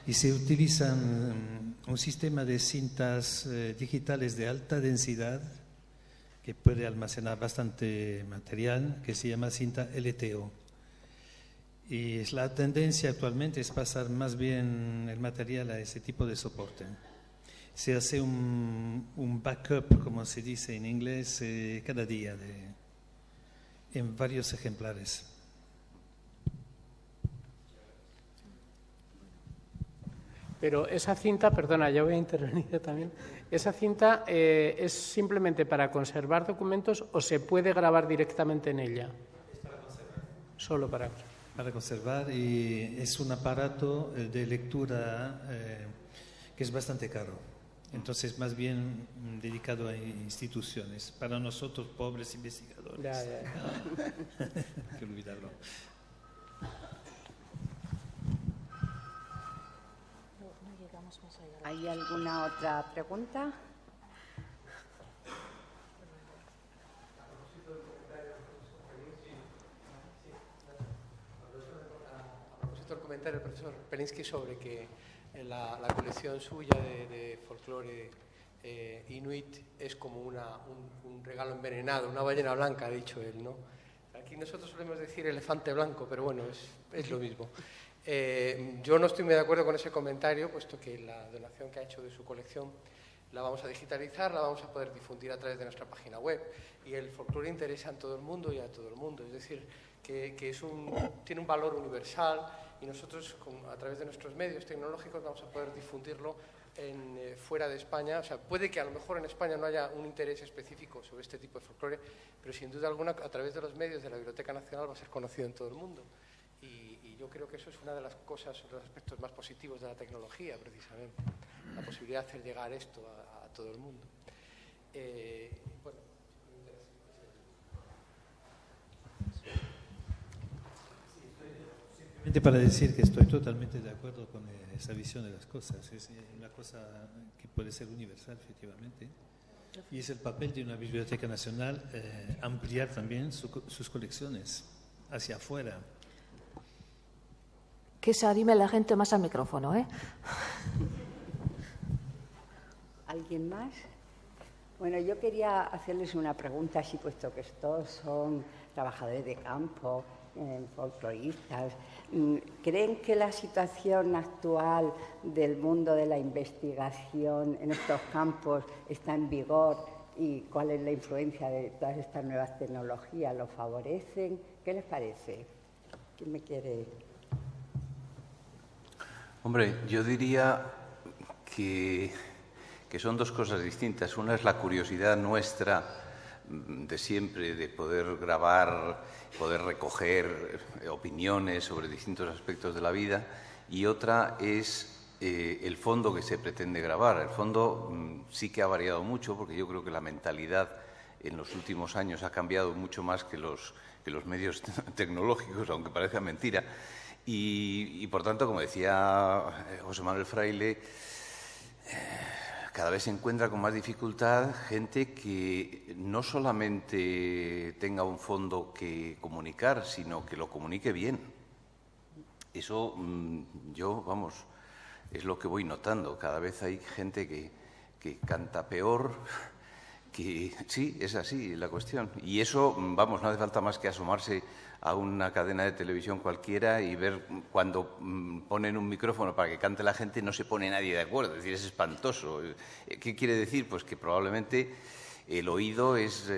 y se utilizan un sistema de cintas digitales de alta densidad que puede almacenar bastante material, que se llama cinta LTO. Y la tendencia actualmente es pasar más bien el material a ese tipo de soporte. Se hace un backup, como se dice en inglés, cada día en varios ejemplares. Pero esa cinta, perdona, ya voy a intervenir también, ¿esa cinta es simplemente para conservar documentos o se puede grabar directamente en ella? Es para conservar. Solo para conservar. Para conservar, y es un aparato de lectura que es bastante caro. Entonces, más bien dedicado a instituciones. Para nosotros, pobres investigadores. Ya. Hay que olvidarlo. ¿Hay alguna otra pregunta? El comentario del profesor Pelinsky sobre que la colección suya de folclore inuit es como un regalo envenenado, una ballena blanca, ha dicho él, ¿no? Aquí nosotros solemos decir elefante blanco, pero bueno, es lo mismo. Yo no estoy muy de acuerdo con ese comentario, puesto que la donación que ha hecho de su colección la vamos a digitalizar, la vamos a poder difundir a través de nuestra página web, y el folclore interesa a todo el mundo y a todo el mundo, es decir, que tiene un valor universal, y nosotros a través de nuestros medios tecnológicos vamos a poder difundirlo fuera de España. O sea, puede que a lo mejor en España no haya un interés específico sobre este tipo de folclore, pero sin duda alguna a través de los medios de la Biblioteca Nacional va a ser conocido en todo el mundo. Y yo creo que eso es una de las cosas, de los aspectos más positivos de la tecnología, precisamente, la posibilidad de hacer llegar esto a todo el mundo. Bueno. Para decir que estoy totalmente de acuerdo con esa visión de las cosas. Es una cosa que puede ser universal, efectivamente. Y es el papel de una biblioteca nacional ampliar también sus colecciones hacia afuera. Que se anime la gente más al micrófono, ¿eh? ¿Alguien más? Bueno, yo quería hacerles una pregunta, así puesto que todos son trabajadores de campo, folcloristas. ¿Creen que la situación actual del mundo de la investigación en estos campos está en vigor y cuál es la influencia de todas estas nuevas tecnologías? ¿Lo favorecen? ¿Qué les parece? ¿Quién me quiere...? Hombre, yo diría que son dos cosas distintas. Una es la curiosidad nuestra de siempre, de poder grabar, poder recoger opiniones sobre distintos aspectos de la vida, y otra es el fondo que se pretende grabar. El fondo sí que ha variado mucho, porque yo creo que la mentalidad en los últimos años ha cambiado mucho más que los medios tecnológicos, aunque parezca mentira. Y por tanto, como decía José Manuel Fraile, cada vez se encuentra con más dificultad gente que no solamente tenga un fondo que comunicar, sino que lo comunique bien. Eso es lo que voy notando. Cada vez hay gente que canta peor, que sí, es así la cuestión. Y eso, no hace falta más que asomarse a una cadena de televisión cualquiera y ver cuando ponen un micrófono para que cante la gente, no se pone nadie de acuerdo. Es decir, es espantoso. ¿Qué quiere decir? Pues que probablemente el oído es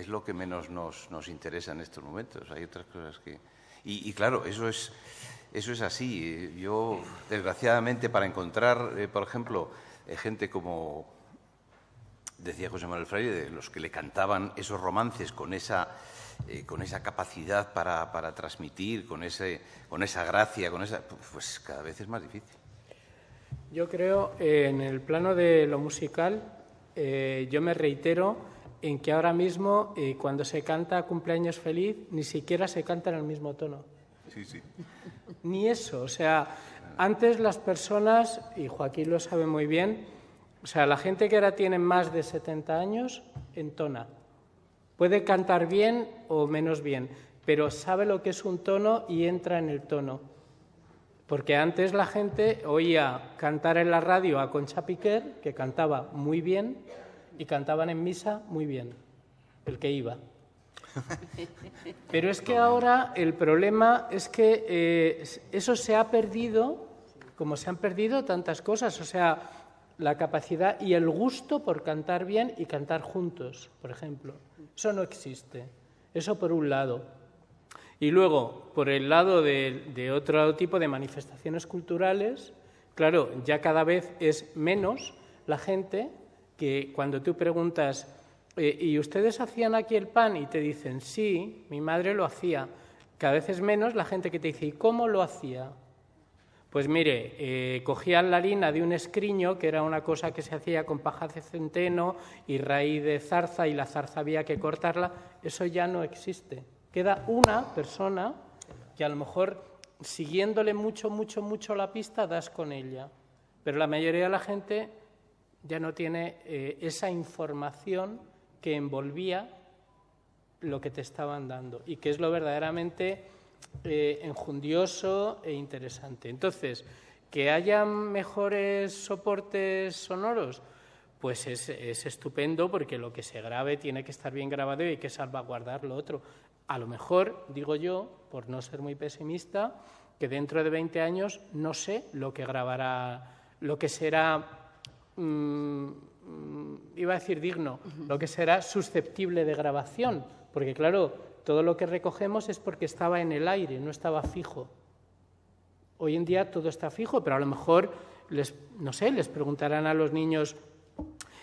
lo que menos nos interesa en estos momentos. Hay otras cosas que... Y claro, eso es así. Yo, desgraciadamente, para encontrar, por ejemplo, gente como decía José Manuel Freire, de los que le cantaban esos romances con esa capacidad para transmitir, con esa gracia, pues cada vez es más difícil. Yo creo, en el plano de lo musical, yo me reitero en que ahora mismo, cuando se canta Cumpleaños Feliz, ni siquiera se canta en el mismo tono. Sí, sí. Ni eso, o sea, antes las personas, y Joaquín lo sabe muy bien, o sea, la gente que ahora tiene más de 70 años entona. Puede cantar bien o menos bien, pero sabe lo que es un tono y entra en el tono. Porque antes la gente oía cantar en la radio a Concha Piquer, que cantaba muy bien, y cantaban en misa muy bien, el que iba. Pero es que ahora el problema es que eso se ha perdido, como se han perdido tantas cosas, o sea, la capacidad y el gusto por cantar bien y cantar juntos, por ejemplo. Eso no existe. Eso por un lado. Y luego, por el lado de otro tipo de manifestaciones culturales, claro, ya cada vez es menos la gente que cuando tú preguntas ¿y ustedes hacían aquí el pan? Y te dicen, sí, mi madre lo hacía. Cada vez es menos la gente que te dice, ¿y cómo lo hacía? Pues mire, cogían la harina de un escriño, que era una cosa que se hacía con paja de centeno y raíz de zarza, y la zarza había que cortarla. Eso ya no existe. Queda una persona que a lo mejor, siguiéndole mucho la pista, das con ella. Pero la mayoría de la gente ya no tiene esa información que envolvía lo que te estaban dando y que es lo verdaderamente enjundioso e interesante. Entonces, que haya mejores soportes sonoros, pues es estupendo, porque lo que se grabe tiene que estar bien grabado y hay que salvaguardar lo otro. A lo mejor, digo yo, por no ser muy pesimista, que dentro de 20 años no sé lo que grabará, lo que será, iba a decir digno, lo que será susceptible de grabación, porque claro, todo lo que recogemos es porque estaba en el aire, no estaba fijo. Hoy en día todo está fijo, pero a lo mejor, les preguntarán a los niños,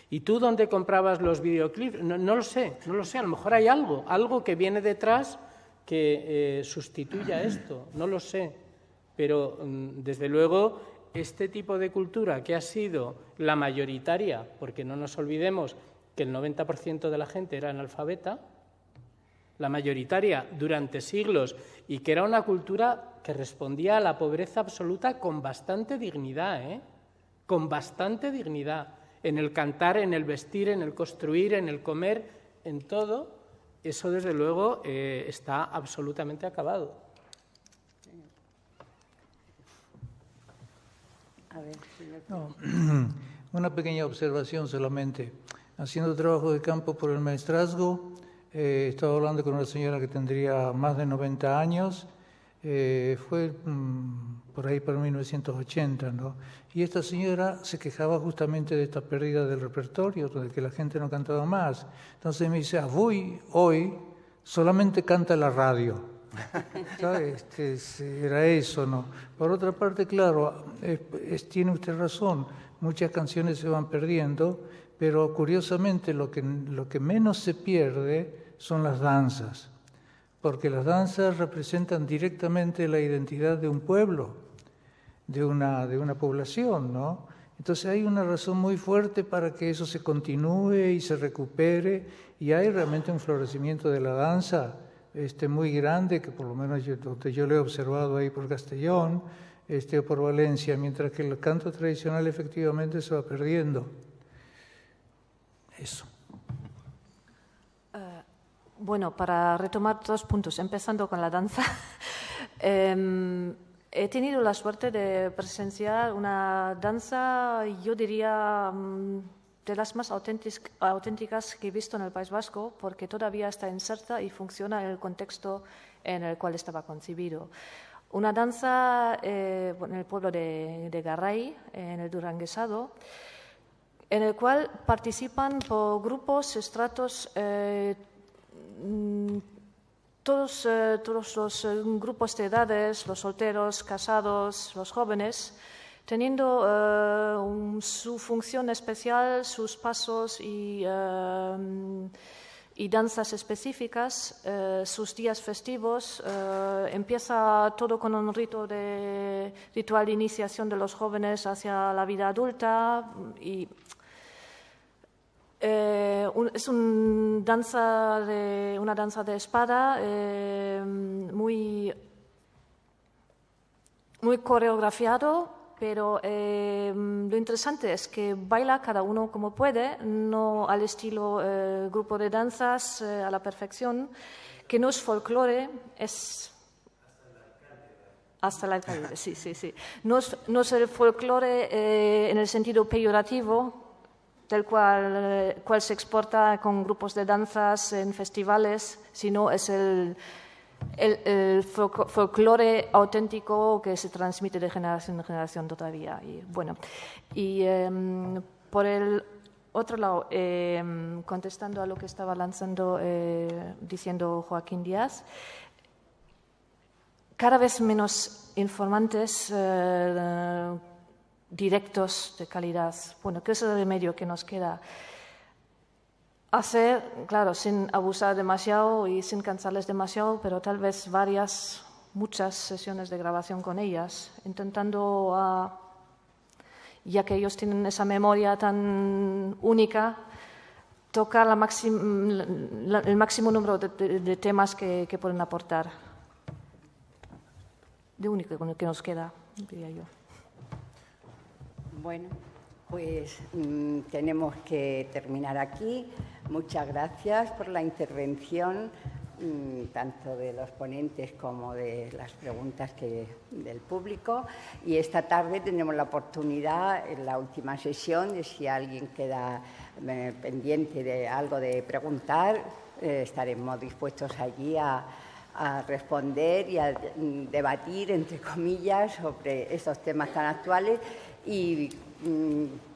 ¿y tú dónde comprabas los videoclips? No lo sé, a lo mejor hay algo que viene detrás que sustituya esto, no lo sé. Pero, desde luego, este tipo de cultura que ha sido la mayoritaria, porque no nos olvidemos que el 90% de la gente era analfabeta, la mayoritaria durante siglos, y que era una cultura que respondía a la pobreza absoluta con bastante dignidad, con bastante dignidad, en el cantar, en el vestir, en el construir, en el comer, en todo. Eso, desde luego, está absolutamente acabado. A ver, no, una pequeña observación solamente. Haciendo trabajo de campo por el maestrazgo, estaba hablando con una señora que tendría más de 90 años, fue por ahí por 1980, ¿no? Y esta señora se quejaba justamente de esta pérdida del repertorio, de que la gente no cantaba más. Entonces me dice, hoy solamente canta la radio. ¿Sabes? Era eso, ¿no? Por otra parte, claro, tiene usted razón, muchas canciones se van perdiendo, pero curiosamente lo que menos se pierde son las danzas, porque las danzas representan directamente la identidad de un pueblo, de una población, ¿no? Entonces hay una razón muy fuerte para que eso se continúe y se recupere, y hay realmente un florecimiento de la danza muy grande, que por lo menos yo lo he observado ahí por Castellón, o por Valencia, mientras que el canto tradicional efectivamente se va perdiendo. Eso. Bueno, para retomar 2 puntos, empezando con la danza, he tenido la suerte de presenciar una danza, yo diría, de las más auténticas que he visto en el País Vasco, porque todavía está inserta y funciona en el contexto en el cual estaba concebido. Una danza en el pueblo de Garray, en el Duranguesado, en el cual participan por grupos, estratos, todos los grupos de edades, los solteros, casados, los jóvenes, teniendo su función especial, sus pasos y danzas específicas, sus días festivos. Empieza todo con un ritual de iniciación de los jóvenes hacia la vida adulta y es una danza de espada muy coreografiado, pero lo interesante es que baila cada uno como puede, no al estilo grupo de danzas a la perfección, que no es folclore, es hasta el alcalde, sí. No es el folclore en el sentido peyorativo, del cual se exporta con grupos de danzas en festivales, sino es el folclore auténtico que se transmite de generación en generación todavía. Por el otro lado, contestando a lo que estaba diciendo Joaquín Díaz, cada vez menos informantes directos de calidad. Bueno, ¿qué es el remedio que nos queda? Hacer, claro, sin abusar demasiado y sin cansarles demasiado, pero tal vez muchas sesiones de grabación con ellas, intentando, ya que ellos tienen esa memoria tan única, tocar el máximo número de temas que pueden aportar. De único con el que nos queda, diría yo. Bueno, pues tenemos que terminar aquí. Muchas gracias por la intervención, tanto de los ponentes como de las preguntas del público. Y esta tarde tenemos la oportunidad, en la última sesión, de si alguien queda pendiente de algo de preguntar, estaremos dispuestos allí a responder y a debatir, entre comillas, sobre estos temas tan actuales. Y,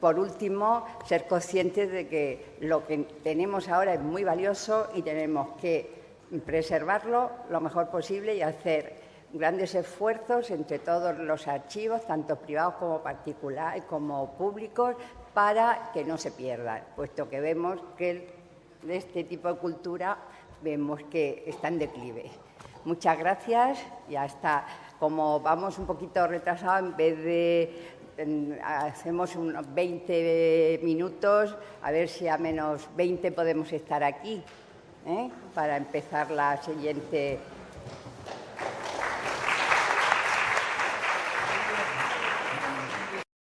por último, ser conscientes de que lo que tenemos ahora es muy valioso y tenemos que preservarlo lo mejor posible y hacer grandes esfuerzos entre todos los archivos, tanto privados como particulares, como públicos, para que no se pierdan, puesto que vemos que de este tipo de cultura vemos que está en declive. Muchas gracias y hasta, como vamos un poquito retrasados, en vez de hacemos unos 20 minutos, a ver si a menos 20 podemos estar aquí, para empezar la siguiente